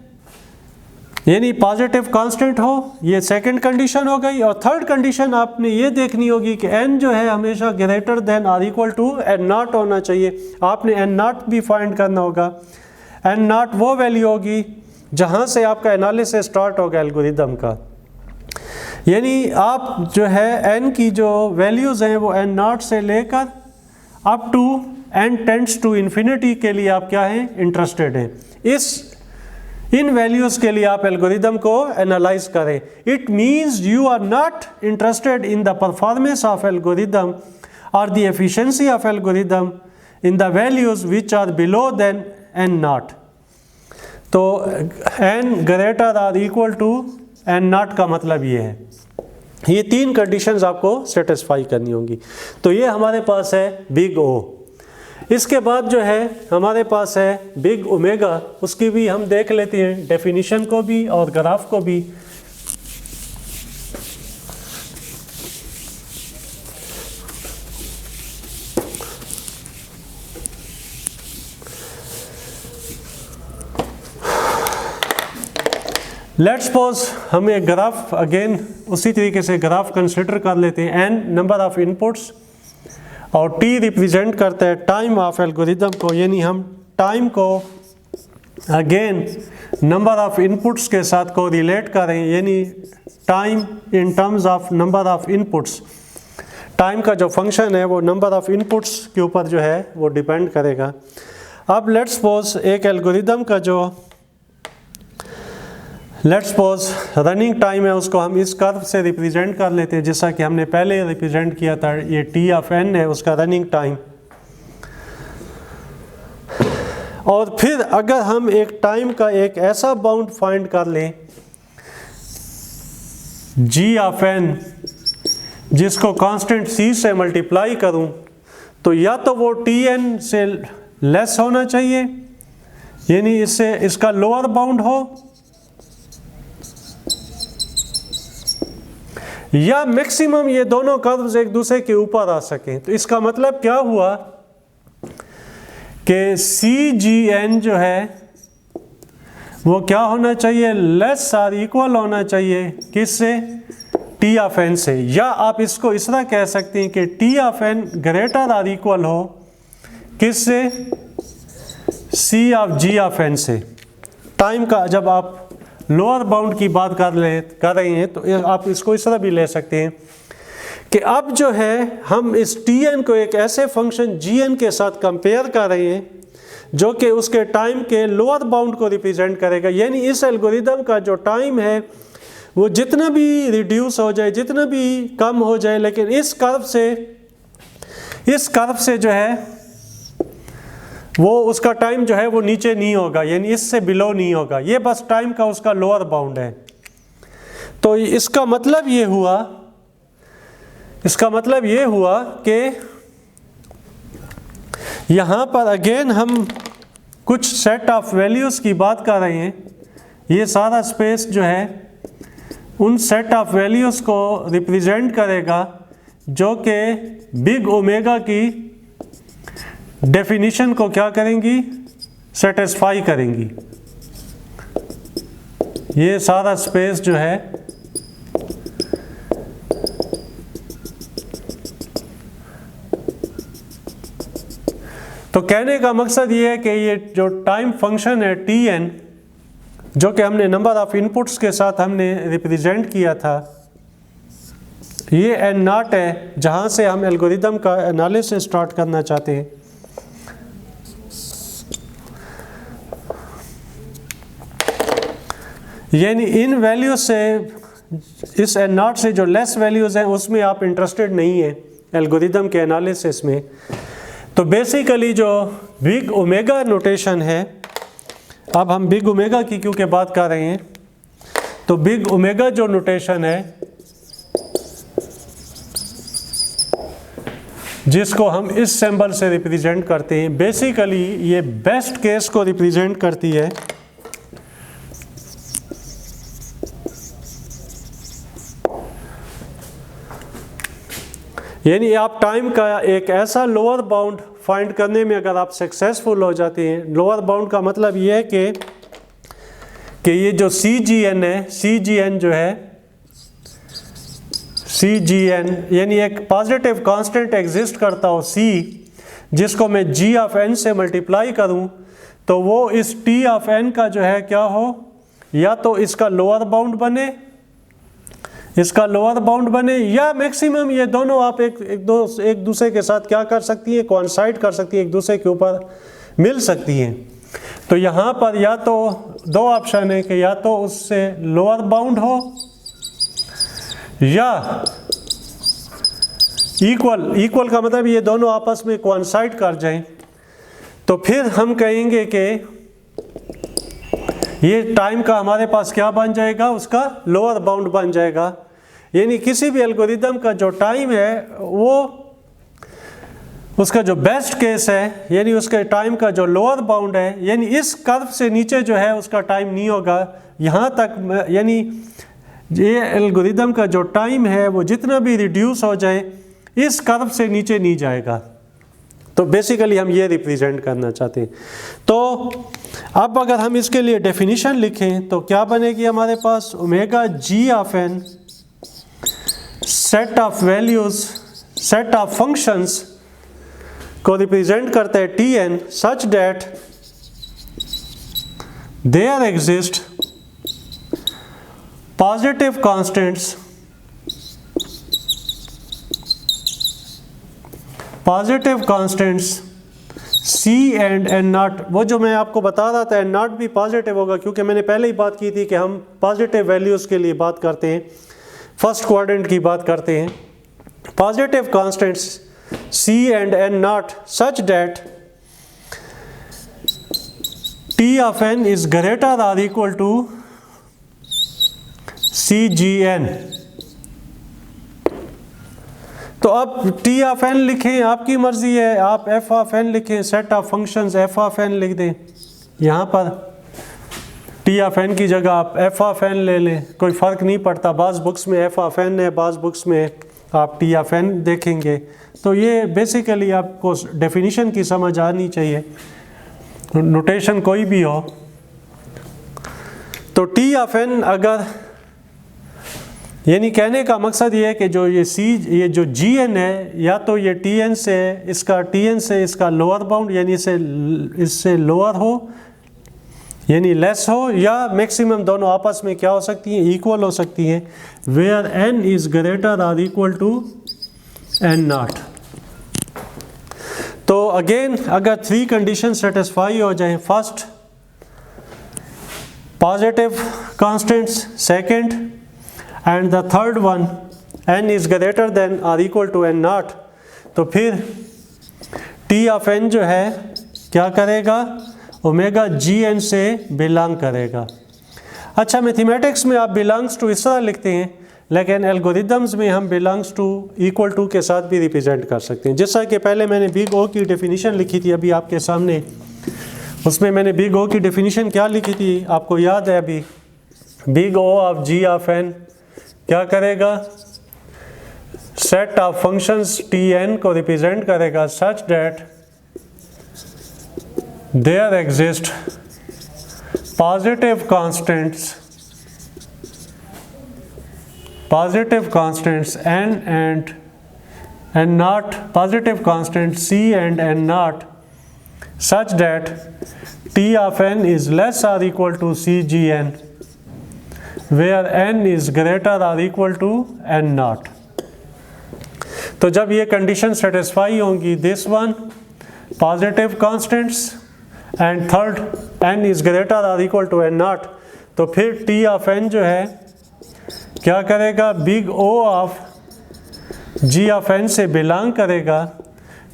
यानी पॉजिटिव कांस्टेंट हो, ये सेकंड कंडीशन हो गई। और थर्ड कंडीशन आपने ये देखनी होगी कि n जो है हमेशा ग्रेटर देन और इक्वल टू n नॉट होना चाहिए। आपने n नॉट भी फाइंड करना होगा। n नॉट वो वैल्यू होगी जहाँ से आपका एनालिसिस स्टार्ट होगा एल्गोरिदम का। यानी आप जो है n की जो वैल्यूज़ हैं वो n नॉट से लेकर up to n tends to infinity के लिए आप क्या हैं, इंटरेस्टेड हैं। इन वैल्यूज़ के लिए आप एल्गोरिदम को एनालाइज करें। It means you are not interested in the performance of algorithm और the efficiency of algorithm in the values which are below than n not. तो n ग्रेटर और इक्वल टू n नॉट का मतलब ये है। ये तीन कंडीशंस आपको सेटिस्फाई करनी होंगी। तो ये हमारे पास है बिग ओ। इसके बाद जो है हमारे पास है बिग ओमेगा, उसकी भी हम देख लेते हैं डेफिनेशन को भी और ग्राफ को भी। लेट्स सपोज हम एक ग्राफ अगेन उसी तरीके से ग्राफ कंसिडर कर लेते हैं। n नंबर ऑफ इनपुट्स और t रिप्रेजेंट करता है टाइम ऑफ एल्गोरिदम को, यानी हम टाइम को अगेन नंबर ऑफ इनपुट्स के साथ को रिलेट करें, यानी time in terms of number of inputs. Time का जो फंक्शन है वो नंबर ऑफ इनपुट्स के ऊपर जो है वो डिपेंड करेगा। अब लेट्स सपोज एक एल्गोरिदम का जो लेट्स सपोज रनिंग टाइम है उसको हम इस कर्व से रिप्रेजेंट कर लेते हैं, जैसा कि हमने पहले रिप्रेजेंट किया था। ये टी ऑफ एन है उसका रनिंग टाइम। और फिर अगर हम एक टाइम का एक ऐसा बाउंड फाइंड कर लें जी ऑफ एन जिसको कांस्टेंट सी से मल्टीप्लाई करूं, तो या तो वो टी एन से लेस होना चाहिए, यानी इससे इसका लोअर बाउंड हो, या मैक्सिमम ये दोनों कर्व्स एक दूसरे के ऊपर आ सकें। तो इसका मतलब क्या हुआ कि सी जी एन जो है वो क्या होना चाहिए, लेस और इक्वल होना चाहिए किससे, टी ऑफ एन से। या आप इसको इस तरह कह सकते हैं कि टी ऑफ एन ग्रेटर और इक्वल हो किससे, सी ऑफ जी ऑफ एन से। टाइम का जब आप लोअर बाउंड की बात कर रहे हैं तो आप इसको इस तरह भी ले सकते हैं कि अब जो है हम इस Tn को एक ऐसे फंक्शन Gn के साथ कंपेयर कर रहे हैं जो कि उसके टाइम के लोअर बाउंड को रिप्रेजेंट करेगा। यानी इस एल्गोरिदम का जो टाइम है वो जितना भी रिड्यूस हो जाए, जितना भी कम हो जाए, लेकिन इस कर्व से जो है वो उसका टाइम जो है वो नीचे नहीं होगा, यानी इससे बिलो नहीं होगा। ये बस टाइम का उसका लोअर बाउंड है। तो इसका मतलब ये हुआ कि यहाँ पर अगेन हम कुछ सेट ऑफ वैल्यूज़ की बात कर रहे हैं। ये सारा स्पेस जो है उन सेट ऑफ वैल्यूज़ को रिप्रेजेंट करेगा जो कि बिग ओमेगा की डेफिनेशन को क्या करेंगी, सेटिस्फाई करेंगी। ये सारा स्पेस जो है तो कहने का मकसद ये है कि ये जो टाइम फंक्शन है Tn, जो कि हमने नंबर ऑफ इनपुट्स के साथ हमने रिप्रेजेंट किया था, ये n0 है जहाँ से हम एल्गोरिदम का एनालिसिस स्टार्ट करना चाहते हैं। यानी इन वैल्यूज से, इस n0 से जो लेस वैल्यूज़ हैं उसमें आप इंटरेस्टेड नहीं है एल्गोरिदम के एनालिसिस में। तो बेसिकली जो बिग ओमेगा नोटेशन है, अब हम बिग ओमेगा की क्योंकि बात कर रहे हैं, तो बिग ओमेगा जो नोटेशन है जिसको हम इस सिंबल से रिप्रेजेंट करते हैं, बेसिकली ये बेस्ट केस को रिप्रेजेंट करती है। यानी आप टाइम का एक ऐसा लोअर बाउंड फाइंड करने में अगर आप सक्सेसफुल हो जाते हैं, लोअर बाउंड का मतलब ये है कि ये जो CGN है, CGN जो है CGN यानी एक पॉजिटिव कांस्टेंट एग्जिस्ट करता हो C, जिसको मैं G ऑफ n से मल्टीप्लाई करूं, तो वो इस T ऑफ n का जो है क्या हो, या तो इसका लोअर बाउंड बने, या मैक्सिमम ये दोनों आप एक दूसरे के साथ क्या कर सकती है, कोइंसाइड कर सकती है, एक दूसरे के ऊपर मिल सकती हैं। तो यहाँ पर या तो दो ऑप्शन है कि या तो उससे लोअर बाउंड हो या इक्वल का मतलब ये दोनों आपस में कोइंसाइड कर जाएं, तो फिर हम कहेंगे कि ये टाइम का हमारे पास क्या बन जाएगा, उसका लोअर बाउंड बन जाएगा। यानी किसी भी एल्गोरिदम का जो टाइम है वो उसका जो बेस्ट केस है, यानी उसके टाइम का जो लोअर बाउंड है, यानी इस कर्व से नीचे जो है उसका टाइम नहीं होगा यहाँ तक। यानी ये एल्गोरिदम का जो टाइम है वो जितना भी रिड्यूस हो जाए इस कर्व से नीचे नहीं जाएगा। तो बेसिकली हम ये रिप्रेजेंट करना चाहते हैं। तो अब अगर हम इसके लिए डेफिनेशन लिखें तो क्या बनेगी हमारे पास, omega G of n set of values, set of functions को रिप्रेजेंट करता है Tn such that there exist positive constants, C and n0। वो जो मैं आपको बता रहा था n0 भी पॉजिटिव होगा, क्योंकि मैंने पहले ही बात की थी कि हम पॉजिटिव वैल्यूज़ के लिए बात करते हैं, फर्स्ट क्वाड्रेंट की बात करते हैं। Positive constants C and n0 such that T of n is greater और इक्वल टू CGN। तो अब T ऑफ n लिखें, आपकी मर्जी है, आप F ऑफ n लिखें, set of functions F of n लिख दें। यहाँ पर T ऑफ n की जगह आप F ऑफ n ले लें, कोई फ़र्क नहीं पड़ता। बाज़ बुक्स में F ऑफ n है, बाज़ बुक्स में आप T ऑफ n देखेंगे। तो ये बेसिकली आपको डेफिनेशन की समझ आनी चाहिए, नोटेशन कोई भी हो। तो T ऑफ n अगर, यानी कहने का मकसद ये है कि जो ये जो Gn है, या तो ये Tn से इसका लोअर बाउंड यानी इससे लोअर हो यानी लेस हो, या मैक्सिमम दोनों आपस में क्या हो सकती हैं, इक्वल हो सकती हैं, वेयर n इज ग्रेटर और इक्वल टू एन नॉट। तो अगेन अगर 3 कंडीशन सेटिस्फाई हो जाएं, first positive constants, second and the third one n is greater than और इक्वल टू n नॉट, तो फिर t ऑफ n जो है क्या करेगा, ओमेगा gn से बिलोंग करेगा। अच्छा, मैथमेटिक्स में आप बिलोंग्स टू इस तरह लिखते हैं, लेकिन एल्गोरिदम्स में हम बिलोंग्स टू इक्वल टू के साथ भी रिप्रेजेंट कर सकते हैं। जैसा कि पहले मैंने बिग ओ की डेफिनेशन लिखी थी अभी आपके सामने, उसमें मैंने बिग ओ की डेफिनेशन क्या लिखी थी आपको याद है अभी, big O of G of N क्या करेगा, set of functions T N को रिप्रेजेंट करेगा such that there exist positive constants n and n naught, positive constants c and n naught such that t of n is less or equal to cgn where n is greater or equal to n naught। तो जब ये कंडीशन सेटिस्फाई होंगी, this one positive constants and third n is greater और इक्वल टू n नॉट, तो फिर t ऑफ n जो है क्या करेगा, big O of g of n से बिलोंग करेगा।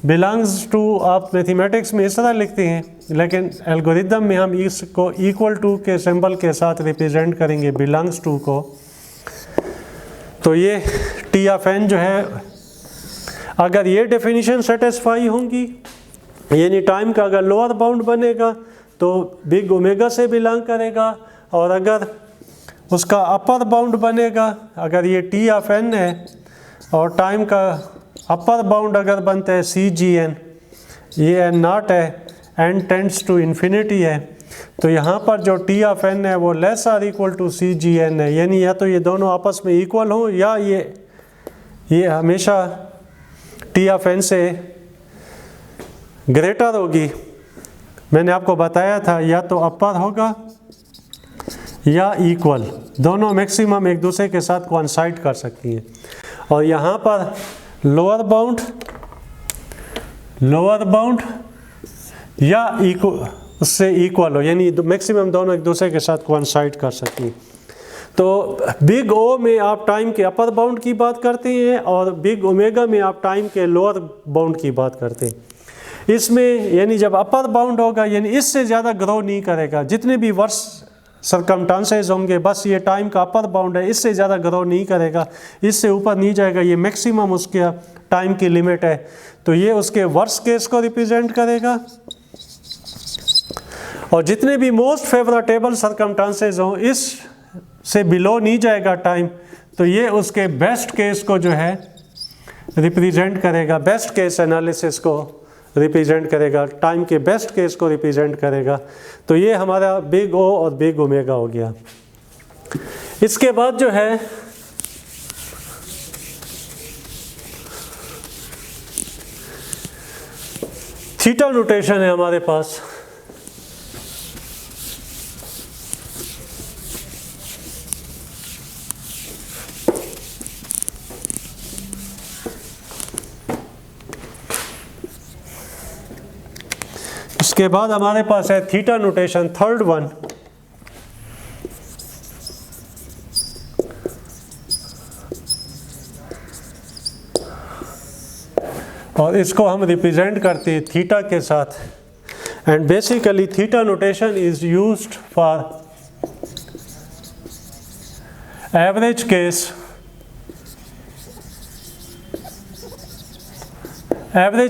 बिलोंग्स टू आप मैथमेटिक्स में इस तरह लिखते हैं, लेकिन एल्गोरिदम में हम इसको इक्वल टू के सिंबल के साथ रिप्रेजेंट करेंगे बिलोंग्स टू को। तो ये t ऑफ n जो है, अगर ये डेफिनेशन सेटिस्फाई होंगी, यानी टाइम का अगर लोअर बाउंड बनेगा तो बिग ओमेगा से बिलोंग करेगा, और अगर उसका अपर बाउंड बनेगा, अगर ये टी ऑफ एन है और टाइम का अपर बाउंड अगर बनता है सी जी एन, ये एन नॉट है, एन टेंड्स टू इन्फिनिटी है, तो यहाँ पर जो टी ऑफ एन है वो less or equal to C G N है, यानी या तो ये दोनों आपस में इक्वल हो या ये हमेशा टी ऑफ एन से ग्रेटर होगी। मैंने आपको बताया था या तो अपर होगा या इक्वल, दोनों मैक्सिमम एक दूसरे के साथ कोइंसाइड कर सकती हैं। और यहाँ पर लोअर बाउंड या उससे इक्वल हो, यानी मैक्सिमम दोनों एक दूसरे के साथ कोइंसाइड कर सकती हैं। तो बिग ओ में आप टाइम के अपर बाउंड की बात करते हैं और बिग ओमेगा में आप टाइम के लोअर बाउंड की बात करते हैं। इसमें यानी जब अपर बाउंड होगा, यानी इससे ज़्यादा ग्रो नहीं करेगा, जितने भी वर्ष सर्कमस्टांसेस होंगे, बस ये टाइम का अपर बाउंड है, इससे ज़्यादा ग्रो नहीं करेगा, इससे ऊपर नहीं जाएगा, ये मैक्सिमम उसके टाइम की लिमिट है। तो ये उसके वर्स्ट केस को रिप्रेजेंट करेगा, और जितने भी मोस्ट फेवरेटेबल सर्कमस्टांसेस हों, इस से बिलो नहीं जाएगा टाइम, तो ये उसके बेस्ट केस को जो है रिप्रेजेंट करेगा, बेस्ट केस एनालिसिस को रिप्रेजेंट करेगा, टाइम के बेस्ट केस को रिप्रेजेंट करेगा। तो ये हमारा बिग ओ और बिग ओमेगा हो गया। इसके बाद जो है थीटा नोटेशन है हमारे पास। इसके बाद हमारे पास है थीटा नोटेशन, थर्ड वन। और इसको हम रिप्रेजेंट करते हैं थीटा के साथ, and basically theta notation is used for average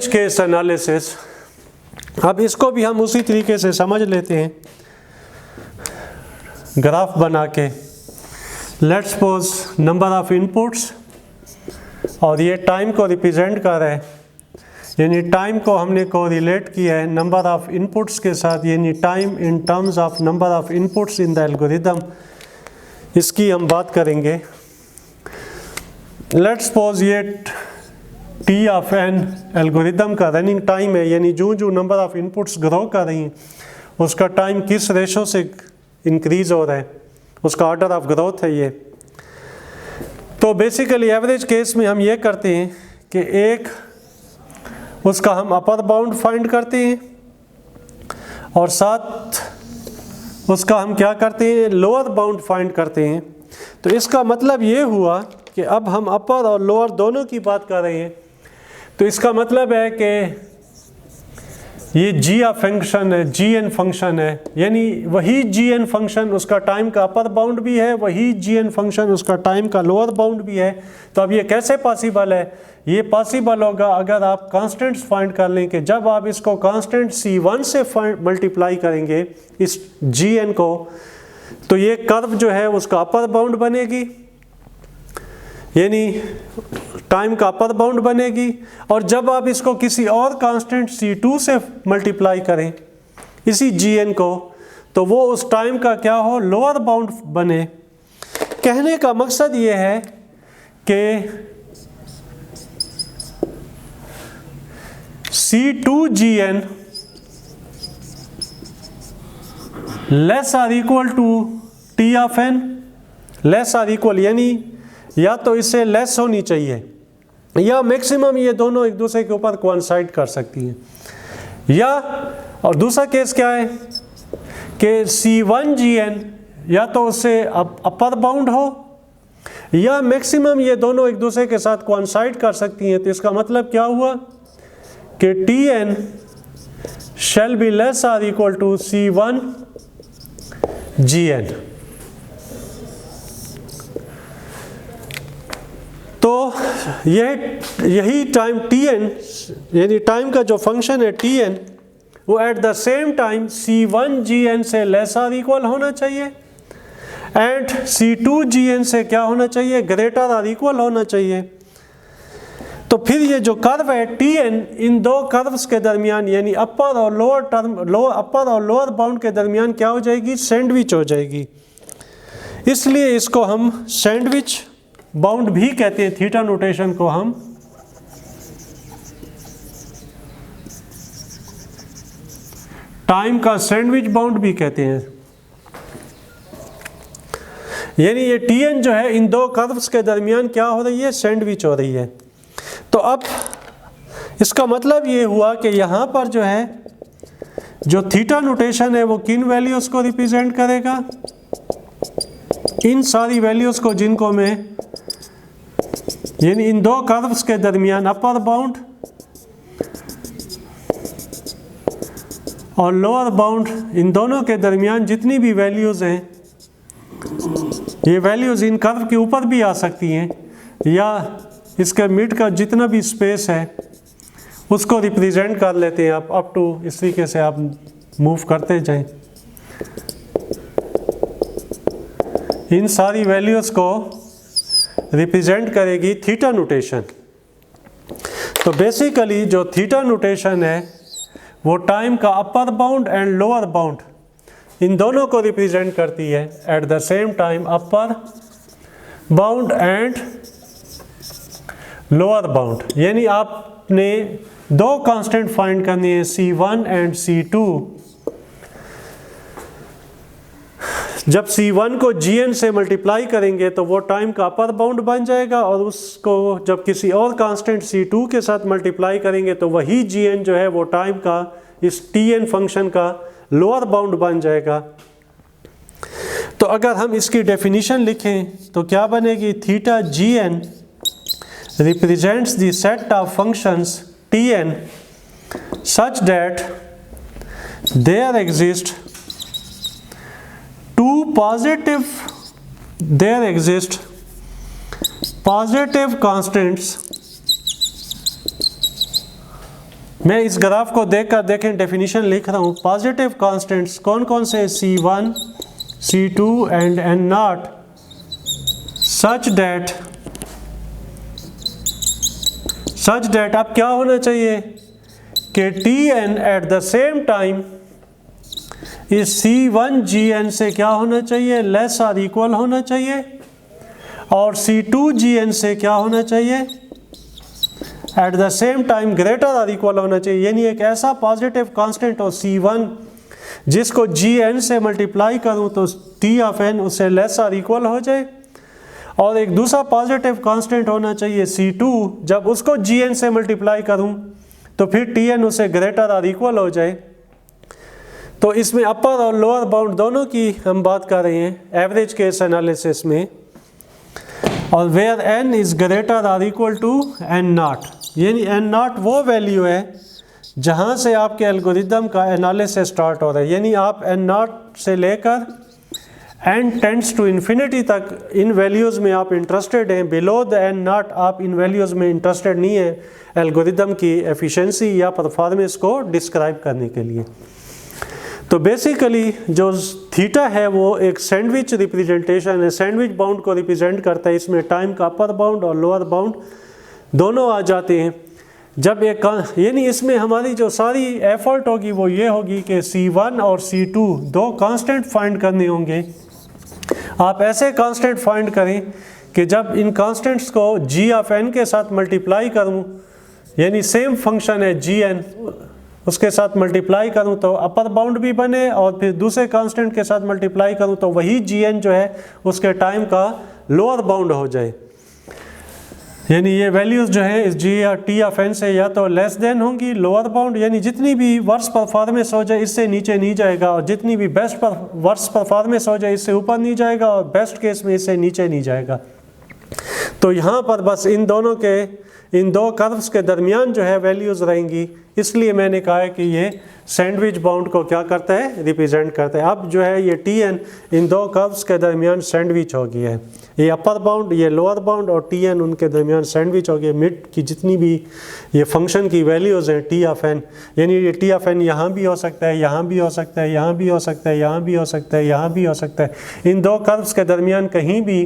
case analysis. अब इसको भी हम उसी तरीके से समझ लेते हैं, ग्राफ बना के। Let's suppose number of inputs, और ये टाइम को रिप्रेजेंट कर रहा है, यानी टाइम को हमने को रिलेट किया है नंबर ऑफ इनपुट्स के साथ, यानी time in terms of number of inputs in the algorithm, इसकी हम बात करेंगे। लेट्स सपोज ये टी ऑफ एन एल्गोरिदम का रनिंग टाइम है, यानी जो नंबर ऑफ इनपुट्स ग्रो कर रही हैं उसका टाइम किस रेशो से इंक्रीज हो रहा है, उसका ऑर्डर ऑफ ग्रोथ है ये। तो बेसिकली एवरेज केस में हम ये करते हैं कि एक उसका हम अपर बाउंड फाइंड करते हैं और साथ उसका हम क्या करते हैं, लोअर बाउंड फाइंड करते हैं। तो इसका मतलब ये हुआ कि अब हम अपर और लोअर दोनों की बात कर रहे हैं। तो इसका मतलब है कि ये जी फंक्शन है, जी एन फंक्शन है, यानी वही जी एन फंक्शन उसका टाइम का अपर बाउंड भी है, वही जी एन फंक्शन उसका टाइम का लोअर बाउंड भी है। तो अब ये कैसे पॉसिबल है? ये पॉसिबल होगा अगर आप कांस्टेंट्स फाइंड कर लें कि जब आप इसको कांस्टेंट C1 से मल्टीप्लाई करेंगे इस जी एन को, तो ये कर्व जो है उसका अपर बाउंड बनेगी, यानी टाइम का अपर बाउंड बनेगी। और जब आप इसको किसी और कांस्टेंट C2 से मल्टीप्लाई करें इसी gn को, तो वो उस टाइम का क्या हो, लोअर बाउंड बने। कहने का मकसद ये है कि C2gn less or equal to T of n, less or equal यानी या तो इससे लेस होनी चाहिए या मैक्सिमम ये दोनों एक दूसरे के ऊपर कोइंसाइड कर सकती हैं। या और दूसरा केस क्या है कि C1gn या तो उससे अपर बाउंड हो या मैक्सिमम ये दोनों एक दूसरे के साथ कोइंसाइड कर सकती हैं। तो इसका मतलब क्या हुआ कि Tn shall be less or equal to C1gn। तो यही टाइम Tn यानी टाइम का जो फंक्शन है Tn वो at the same time C1gn से लेस आर इक्वल होना चाहिए एंड C2gn से क्या होना चाहिए, ग्रेटर आर इक्वल होना चाहिए। तो फिर ये जो कर्व है Tn इन दो कर्व्स के दरमियान यानी अपर और लोअर बाउंड के दरमियान क्या हो जाएगी, सैंडविच हो जाएगी। इसलिए इसको हम सैंडविच बाउंड भी कहते हैं। थीटा नोटेशन को हम टाइम का सैंडविच बाउंड भी कहते हैं। यानी ये Tn जो है इन दो कर्व्स के दरमियान क्या हो रही है, सैंडविच हो रही है। तो अब इसका मतलब ये हुआ कि यहाँ पर जो है जो थीटा नोटेशन है वो किन वैल्यूज को रिप्रेजेंट करेगा, इन सारी वैल्यूज को जिनको मैं यानी इन दो कर्व्स के दरमियान अपर बाउंड और लोअर बाउंड इन दोनों के दरमियान जितनी भी वैल्यूज हैं, ये वैल्यूज इन कर्व के ऊपर भी आ सकती हैं या इसके मिड का जितना भी स्पेस है उसको रिप्रेजेंट कर लेते हैं आप अप टू, इस तरीके से आप मूव करते जाएं। इन सारी वैल्यूज को रिप्रेजेंट करेगी थीटा नोटेशन। तो बेसिकली जो थीटा नोटेशन है वो टाइम का upper bound and lower bound इन दोनों को रिप्रेजेंट करती है at the same time, upper bound and lower bound. यानी आपने दो कांस्टेंट फाइंड करनी है C1 एंड C2। जब C1 को Gn से मल्टीप्लाई करेंगे तो वो टाइम का अपर बाउंड बन जाएगा और उसको जब किसी और कांस्टेंट C2 के साथ मल्टीप्लाई करेंगे तो वही Gn जो है वो टाइम का इस Tn फंक्शन का लोअर बाउंड बन जाएगा। तो अगर हम इसकी डेफिनेशन लिखें तो क्या बनेगी, theta Gn represents the set of functions Tn such that there exist positive constants। मैं इस ग्राफ को देखकर देखें, डेफिनेशन लिख रहा हूँ। पॉजिटिव कांस्टेंट्स कौन कौन से, C1, C2 and N0 such that अब क्या होना चाहिए कि Tn at the same time इस C1gn से क्या होना चाहिए, लेस आर इक्वल होना चाहिए और C2gn से क्या होना चाहिए, at the same time greater or equal होना चाहिए। यानी एक ऐसा पॉजिटिव कांस्टेंट हो C1 जिसको Gn से मल्टीप्लाई करूं तो T ऑफ n उससे लेस आर इक्वल हो जाए और एक दूसरा पॉजिटिव कांस्टेंट होना चाहिए C2, जब उसको Gn से मल्टीप्लाई करूं तो फिर Tn उससे ग्रेटर और इक्वल हो जाए। तो इसमें अपर और लोअर बाउंड दोनों की हम बात कर रहे हैं एवरेज केस एनालिसिस में। और वेयर n इज ग्रेटर और इक्वल टू n0, यानी n0 वो वैल्यू है जहां से आपके एल्गोरिदम का एनालिसिस स्टार्ट हो रहा है, यानी आप n0 से लेकर n टेंड्स टू इन्फिनिटी तक इन वैल्यूज़ में आप इंटरेस्टेड हैं। बिलो द n0 आप इन वैल्यूज़ में इंटरेस्टेड नहीं है एल्गोरिदम की एफिशिएंसी या परफॉर्मेंस को डिस्क्राइब करने के लिए। तो बेसिकली जो थीटा है वो एक सैंडविच रिप्रेजेंटेशन है, सैंडविच बाउंड को रिप्रेजेंट करता है। इसमें टाइम का अपर बाउंड और लोअर बाउंड दोनों आ जाते हैं। जब एक यानी इसमें हमारी जो सारी एफर्ट होगी वो ये होगी कि C1 और C2 दो कांस्टेंट फाइंड करने होंगे। आप ऐसे कांस्टेंट फाइंड करें कि जब इन कांस्टेंट्स को g(n) के साथ मल्टीप्लाई करूं, यानी सेम फंक्शन है gn, उसके साथ मल्टीप्लाई करूं तो अपर बाउंड भी बने, और फिर दूसरे कांस्टेंट के साथ मल्टीप्लाई करूं तो वही gn जो है उसके टाइम का लोअर बाउंड हो जाए। यानी ये वैल्यूज़ जो है इस g या t(n) से या तो लेस देन होंगी लोअर बाउंड, यानी जितनी भी वर्स परफॉर्मेंस हो जाए इससे नीचे नहीं जाएगा, और जितनी भी वर्स परफॉर्मेंस हो जाए इससे ऊपर नहीं जाएगा, और बेस्ट केस में इससे नीचे नहीं जाएगा। तो यहाँ पर बस इन दो कर्व्स के दरमियान जो है वैल्यूज़ रहेंगी, इसलिए मैंने कहा है कि ये सैंडविच बाउंड को क्या करता है, रिप्रेजेंट करता है। अब जो है ये Tn इन दो कर्व्स के दरमियान सैंडविच हो गया है, ये अपर बाउंड ये लोअर बाउंड और Tn उनके दरमियान सैंडविच हो गया। मिड की जितनी भी ये फंक्शन की वैल्यूज़ हैं t(n), यानी ये t(n) यहाँ भी हो सकता है, यहाँ भी हो सकता है, यहाँ भी हो सकता है, यहाँ भी हो सकता है, यहाँ भी हो सकता है, इन दो कर्व्स के दरमियान कहीं भी,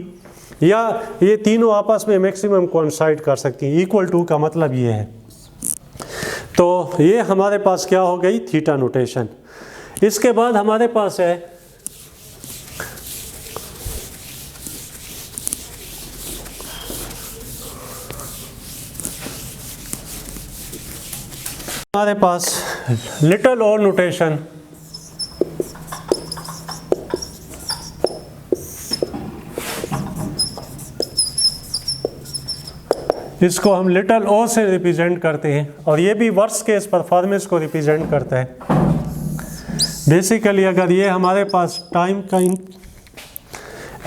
या ये तीनों आपस में मैक्सिमम कोइंसाइड कर सकती हैं। इक्वल टू का मतलब ये है। तो ये हमारे पास क्या हो गई, थीटा नोटेशन। इसके बाद हमारे पास है लिटिल ओ नोटेशन। इसको हम लिटिल ओ से रिप्रेजेंट करते हैं, और ये भी वर्स्ट केस परफॉर्मेंस को रिप्रेजेंट करता है। बेसिकली अगर ये हमारे पास टाइम का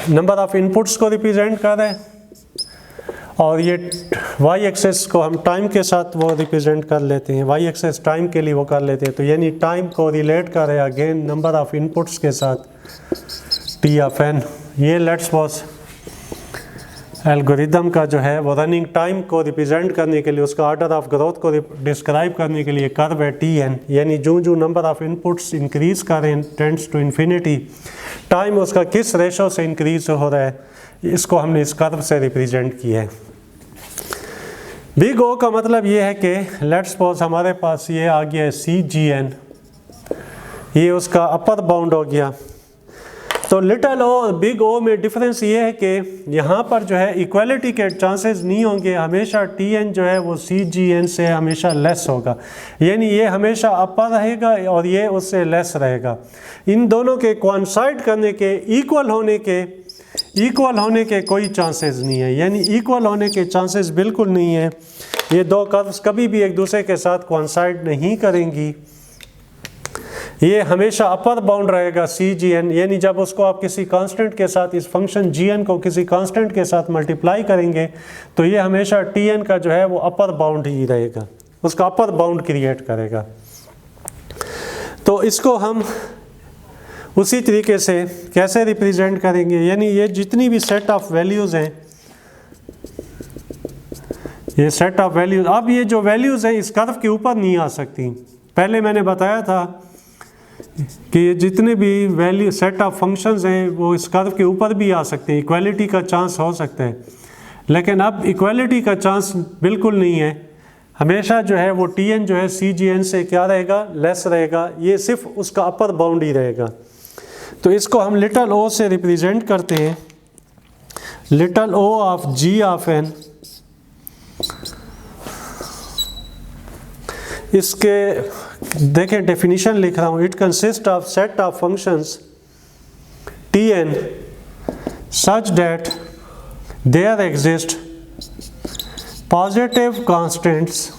नंबर ऑफ इनपुट्स को रिप्रेजेंट कर रहा है, और ये वाई एक्सेस को हम टाइम के साथ वो रिप्रेजेंट कर लेते हैं, वाई एक्सेस टाइम के लिए वो कर लेते हैं, तो यानी टाइम को रिलेट कर रहे हैं अगेन नंबर ऑफ इनपुट्स के साथ t(n). ये लेट्स सपोज एल्गोरिदम का जो है वो रनिंग टाइम को रिप्रेजेंट करने के लिए, उसका ऑर्डर ऑफ ग्रोथ को डिस्क्राइब करने के लिए कर्व है Tn, यानी जो नंबर ऑफ इनपुट्स इंक्रीज करें टेंड्स टू इन्फिनिटी, टाइम उसका किस रेशो से इंक्रीज हो रहा है, इसको हमने इस कर्व से रिप्रेजेंट किया है। बिग ओ का मतलब ये है कि लेट्स सपोज हमारे पास ये आ गया है CGN, ये उसका अपर बाउंड हो गया। तो लिटिल ओ और बिग ओ में डिफरेंस ये है कि यहाँ पर जो है इक्वालिटी के चांसेस नहीं होंगे, हमेशा Tn जो है वो CGN से हमेशा लेस होगा, यानी ये हमेशा अपर रहेगा और ये उससे लेस रहेगा। इन दोनों के कोइंसाइड करने के, इक्वल होने के कोई चांसेस नहीं है, यानी इक्वल होने के चांसेस बिल्कुल नहीं है। ये दो कर्व्स कभी भी एक दूसरे के साथ कोइंसाइड नहीं करेंगी, ये हमेशा अपर बाउंड रहेगा CGN, यानी जब उसको आप किसी कांस्टेंट के साथ, इस फंक्शन gn को किसी कांस्टेंट के साथ मल्टीप्लाई करेंगे तो ये हमेशा Tn का जो है वो अपर बाउंड ही रहेगा, उसका अपर बाउंड क्रिएट करेगा। तो इसको हम उसी तरीके से कैसे रिप्रेजेंट करेंगे, यानी ये जितनी भी सेट ऑफ वैल्यूज़ हैं, ये सेट ऑफ वैल्यूज़, अब ये जो वैल्यूज़ हैं इस कर्व के ऊपर नहीं आ सकती। पहले मैंने बताया था कि ये जितने भी वैल्यू सेट ऑफ फंक्शंस हैं वो इस कर्व के ऊपर भी आ सकते हैं, इक्वालिटी का चांस हो सकता है, लेकिन अब इक्वालिटी का चांस बिल्कुल नहीं है। हमेशा जो है वो Tn जो है CGN से क्या रहेगा, लेस रहेगा, ये सिर्फ उसका अपर बाउंड ही रहेगा। तो इसको हम लिटिल ओ से रिप्रेजेंट करते हैं, little o of g of n। इसके देखें डेफिनेशन लिख रहा हूँ, it consist of set of functions Tn such that there exist positive constants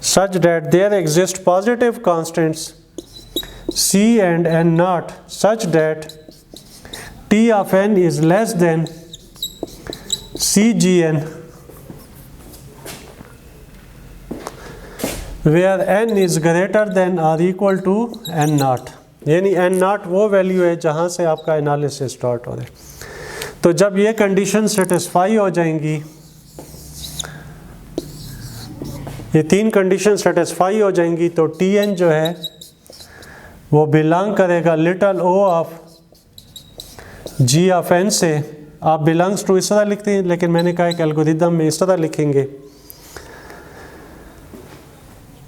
such that there exist positive constants C and N naught such that T of n is less than CGN, where n is greater than or equal to n naught। यानी n naught वो वैल्यू है जहाँ से आपका एनालिसिस स्टार्ट हो रहा है। तो जब ये कंडीशन सेटिस्फाई हो जाएंगी, ये तीन कंडीशन सेटिस्फाई हो जाएंगी, तो Tn जो है वो बिलोंग करेगा little o of g of n से। आप बिलोंग्स टू इस तरह लिखते हैं, लेकिन मैंने कहा कि एल्गोरिदम में इस तरह लिखेंगे।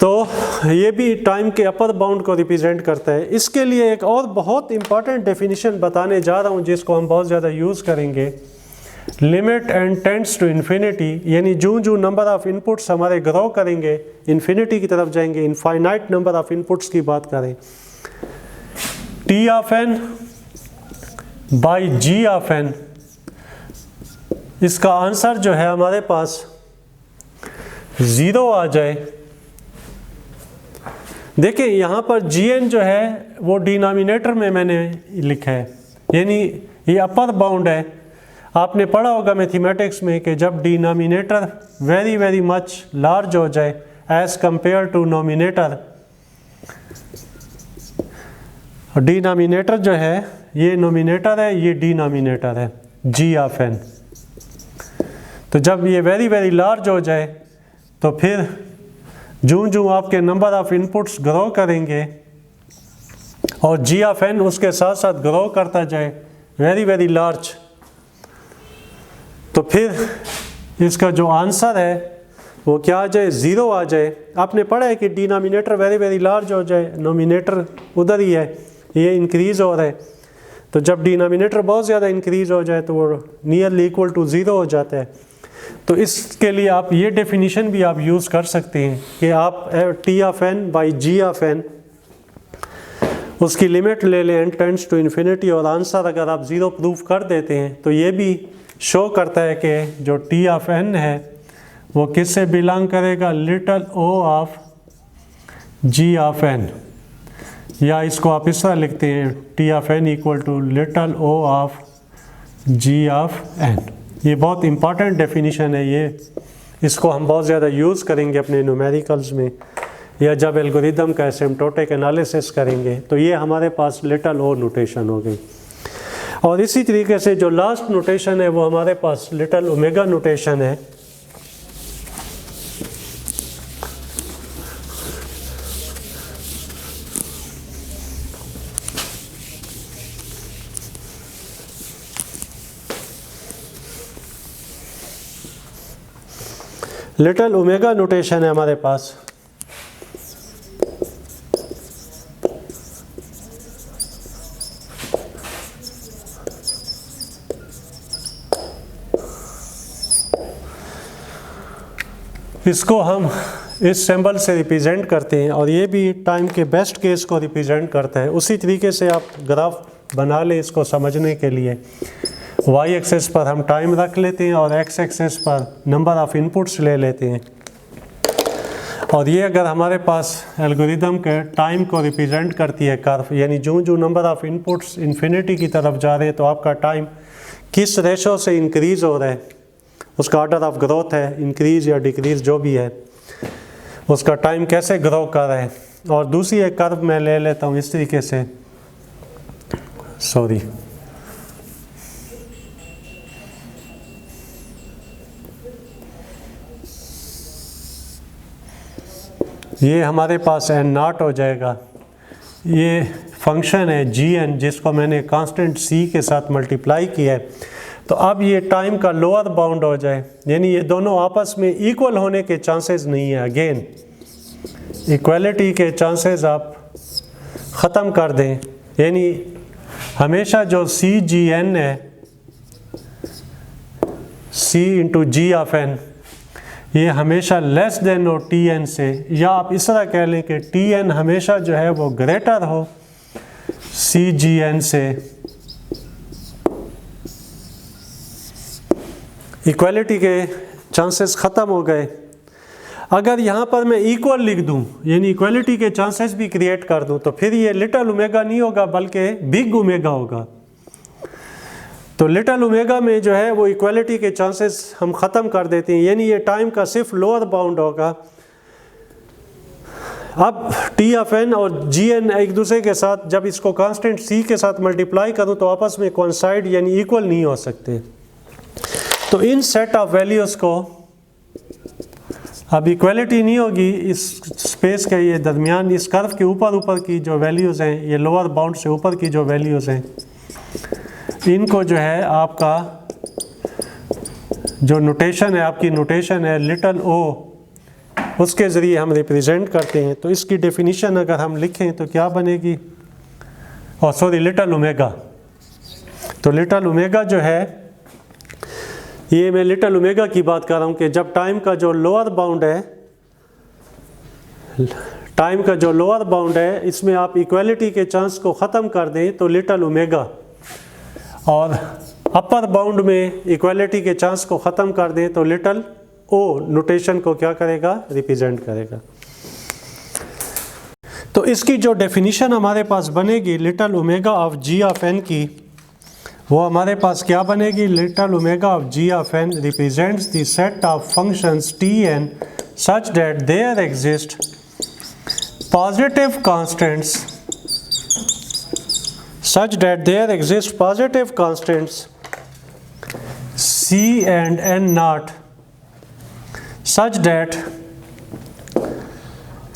तो ये भी टाइम के अपर बाउंड को रिप्रेजेंट करता है। इसके लिए एक और बहुत इंपॉर्टेंट डेफिनेशन बताने जा रहा हूँ जिसको हम बहुत ज़्यादा यूज़ करेंगे। Limit n tends to infinity, यानी जो नंबर ऑफ इनपुट्स हमारे ग्रो करेंगे इन्फिनिटी की तरफ जाएंगे, इनफाइनाइट नंबर ऑफ इनपुट्स की बात करें, T of n by G of n, इसका आंसर जो है हमारे पास 0 आ जाए। देखिए यहाँ पर Gn जो है वो डिनोमिनेटर में मैंने लिखा है, यानी ये अपर बाउंड है। आपने पढ़ा होगा मैथमेटिक्स में कि जब denominator very very much large हो जाए as compare to numerator, denominator जो है ये नोमिनेटर है, ये डिनोमिनेटर है G ऑफ n। तो जब ये वेरी वेरी लार्ज हो जाए तो फिर जो आपके नंबर ऑफ इनपुट्स ग्रो करेंगे और G ऑफ n उसके साथ साथ ग्रो करता जाए वेरी वेरी लार्ज, तो फिर इसका जो आंसर है वो क्या आ जाए, 0 आ जाए। आपने पढ़ा है कि डिनोमिनेटर वेरी वेरी लार्ज हो जाए, नोमिनेटर उधर ही है, ये इंक्रीज हो रहा है। तो जब डिनोमिनेटर बहुत ज़्यादा इंक्रीज हो जाए तो वो नियरली इक्वल टू 0 हो जाता है। तो इसके लिए आप ये डेफिनेशन भी आप यूज़ कर सकते हैं कि आप T of n by G of n उसकी लिमिट ले लें n टेंड्स टू इन्फिनिटी, और आंसर अगर आप 0 प्रूव कर देते हैं तो ये भी शो करता है कि जो T ऑफ n है वो किससे बिलोंग करेगा, little o of G of n, या इसको आप इस तरह लिखते हैं T of n equal to little o of G of n। ये बहुत इंपॉर्टेंट डेफिनेशन है, ये इसको हम बहुत ज़्यादा यूज़ करेंगे अपने न्यूमेरिकल्स में, या जब एल्गोरिदम का एसिम्प्टोटिक एनालिसिस करेंगे। तो ये हमारे पास लिटल o नोटेशन हो गई। और इसी तरीके से जो लास्ट नोटेशन है वो हमारे पास लिटल ओमेगा नोटेशन है। लिटल ओमेगा नोटेशन है हमारे पास। इसको हम इस सिंबल से रिप्रेजेंट करते हैं और ये भी टाइम के बेस्ट केस को रिप्रेजेंट करता है। उसी तरीके से आप ग्राफ बना लें इसको समझने के लिए। y एक्सेस पर हम टाइम रख लेते हैं और x एक्सेस पर नंबर ऑफ़ इनपुट्स ले लेते हैं। और ये अगर हमारे पास एल्गोरिदम के टाइम को रिप्रेजेंट करती है कर्व, यानी जो नंबर ऑफ़ इनपुट्स इन्फिनिटी की तरफ जा रहे हैं तो आपका टाइम किस रेशो से इंक्रीज़ हो रहा है, उसका ऑर्डर ऑफ ग्रोथ है, इंक्रीज़ या डिक्रीज़ जो भी है, उसका टाइम कैसे ग्रो कर रहा है। और दूसरी एक कर्व मैं ले लेता हूँ इस तरीके से, सॉरी, ये हमारे पास n नॉट हो जाएगा। ये फंक्शन है gn जिसको मैंने कांस्टेंट c के साथ मल्टीप्लाई किया है। तो अब ये टाइम का लोअर बाउंड हो जाए, यानी ये दोनों आपस में इक्वल होने के चांसेस नहीं है। अगेन इक्वलिटी के चांसेस आप ख़त्म कर दें, यानी हमेशा जो CGN है, C into G of n, ये हमेशा लेस देन हो Tn से, या आप इस तरह कह लें कि Tn हमेशा जो है वो ग्रेटर हो CGN से। इक्वालिटी के चांसेस ख़त्म हो गए। अगर यहाँ पर मैं इक्वल लिख दूँ यानी इक्वालिटी के चांसेस भी क्रिएट कर दूँ तो फिर ये लिटिल ओमेगा नहीं होगा बल्कि बिग ओमेगा होगा। तो लिटिल ओमेगा में जो है वो इक्वालिटी के चांसेस हम ख़त्म कर देते हैं, यानी ये टाइम का सिर्फ लोअर बाउंड होगा। अब टी ऑफ एन और जी एन एक दूसरे के साथ जब इसको कांस्टेंट सी के साथ मल्टीप्लाई करूँ तो आपस में कोइंसाइड यानी इक्वल नहीं हो सकते। तो इन सेट ऑफ वैल्यूज़ को अब इक्वलिटी नहीं होगी इस स्पेस के ये दरमियान, इस कर्व के ऊपर की जो वैल्यूज़ हैं, ये लोअर बाउंड से ऊपर की जो वैल्यूज़ हैं, इनको जो है आपका जो नोटेशन है, आपकी नोटेशन है लिटिल ओ, उसके ज़रिए हम रिप्रेजेंट करते हैं। तो इसकी डेफिनीशन अगर हम लिखें तो क्या बनेगी, और सॉरी लिटिल ओमेगा। तो लिटिल ओमेगा जो है, ये मैं लिटिल ओमेगा की बात कर रहा हूँ कि जब टाइम का जो लोअर बाउंड है, टाइम का जो लोअर बाउंड है इसमें आप इक्वालिटी के चांस को ख़त्म कर दें तो लिटिल ओमेगा, और अपर बाउंड में इक्वालिटी के चांस को ख़त्म कर दें तो लिटिल ओ नोटेशन को क्या करेगा, रिप्रेजेंट करेगा। तो इसकी जो डेफिनीशन हमारे पास बनेगी little omega of G of N की, वो हमारे पास क्या बनेगी, little omega of G of N represents the set of functions T N such that there exist positive constants, such that there exist positive constants c and n naught such that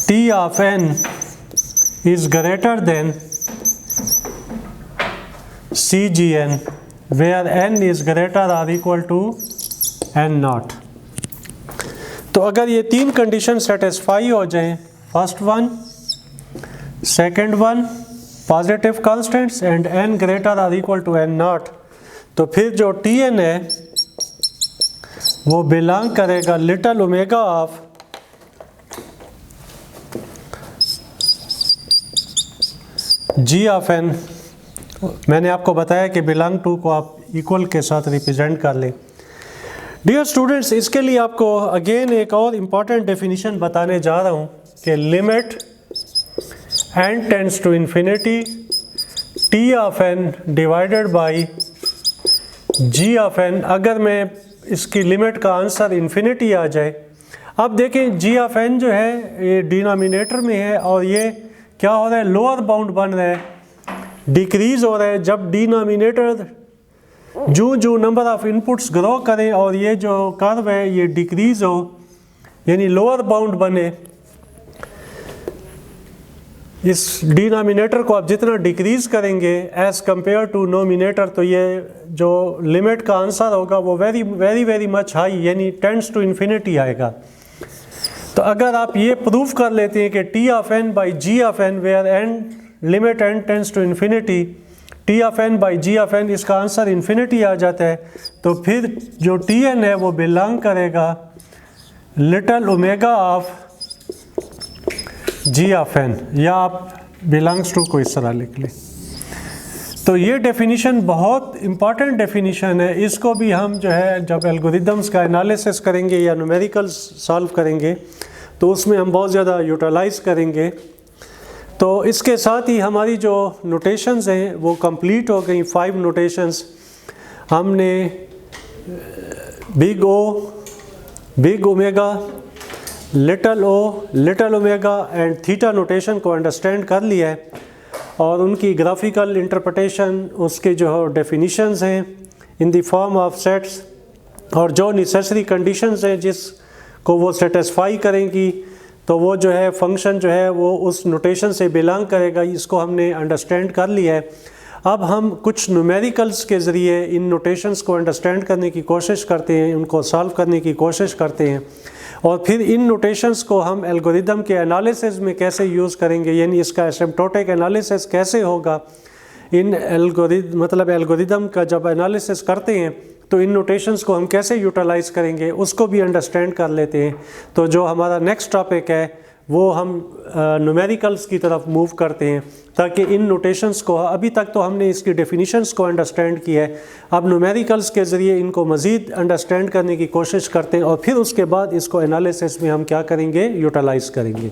t of n is greater than cgn where n is greater or equal to n naught। तो अगर ये तीन कंडीशन सेटिस्फाई हो जाएं, first one, second one, positive constants and n greater or equal to n not, तो फिर जो Tn है वो बिलोंग करेगा little omega of g of n। मैंने आपको बताया कि बिलोंग टू को आप इक्वल के साथ रिप्रेजेंट कर लें। डियर स्टूडेंट्स, इसके लिए आपको अगेन एक और इम्पॉर्टेंट डेफिनेशन बताने जा रहा हूँ कि limit n tends to infinity t of n divided by g of n, अगर मैं इसकी लिमिट का आंसर इन्फिनिटी आ जाए। अब देखें g ऑफ n जो है ये डिनोमिनेटर में है और ये क्या हो रहा है, लोअर बाउंड बन रहा है, डिक्रीज हो रहा है। जब डिनोमिनेटर जो नंबर ऑफ इनपुट्स ग्रो करें और ये जो कर्व है ये डिक्रीज हो यानी लोअर बाउंड बने, इस डिनोमिनेटर को आप जितना डिक्रीज़ करेंगे एज़ कंपेयर टू नोमिनेटर, तो ये जो लिमिट का आंसर होगा वो very very very much high यानी टेंड्स टू इन्फिनिटी आएगा। तो अगर आप ये प्रूफ कर लेते हैं कि T of N by G of N where N limit N tends to infinity, T of N by G of N, इसका आंसर इन्फिनिटी आ जाता है, तो फिर जो टी एन है वो बिलोंग करेगा little omega of G of N, या आप बिलोंग्स टू को इस तरह लिख लें। तो ये डेफिनीशन बहुत इम्पॉर्टेंट डेफिनीशन है। इसको भी हम जो है जब एल्गोरिदम्स का एनालिसिस करेंगे या न्यूमेरिकल्स सॉल्व करेंगे तो उसमें हम बहुत ज़्यादा यूटिलाइज़ करेंगे। तो इसके साथ ही हमारी जो नोटेशंस हैं वो कंप्लीट हो गई। 5 नोटेशंस हमने big O, big omega, little o, little omega and theta notation को अंडरस्टैंड कर लिया है और उनकी ग्राफिकल इंटरप्रिटेशन, उसके जो डेफिनीशंस हैं in the form of sets और जो नेसेसरी कंडीशंस हैं जिसको वो सेटिस्फाई करेंगी तो वो जो है फंक्शन जो है वो उस नोटेशन से बिलोंग करेगा, इसको हमने अंडरस्टैंड कर लिया है। अब हम कुछ न्यूमेरिकल्स के ज़रिए इन नोटेशंस को अंडरस्टैंड करने की कोशिश करते हैं, उनको सॉल्व करने की कोशिश करते हैं और फिर इन नोटेशंस को हम एल्गोरिदम के एनालिसिस में कैसे यूज़ करेंगे, यानी इसका एसिम्प्टोटिक एनालिसिस कैसे होगा। इन एल्गोरिदम का जब एनालिसिस करते हैं तो इन नोटेशंस को हम कैसे यूटिलाइज़ करेंगे उसको भी अंडरस्टैंड कर लेते हैं। तो जो हमारा नेक्स्ट टॉपिक है वो हम न्यूमेरिकल्स की तरफ मूव करते हैं, ताकि इन नोटेशंस को, अभी तक तो हमने इसकी डेफिनेशंस को अंडरस्टैंड किया है, अब न्यूमेरिकल्स के ज़रिए इनको मज़ीद अंडरस्टैंड करने की कोशिश करते हैं और फिर उसके बाद इसको एनालिसिस में हम क्या करेंगे, यूटिलाइज़ करेंगे।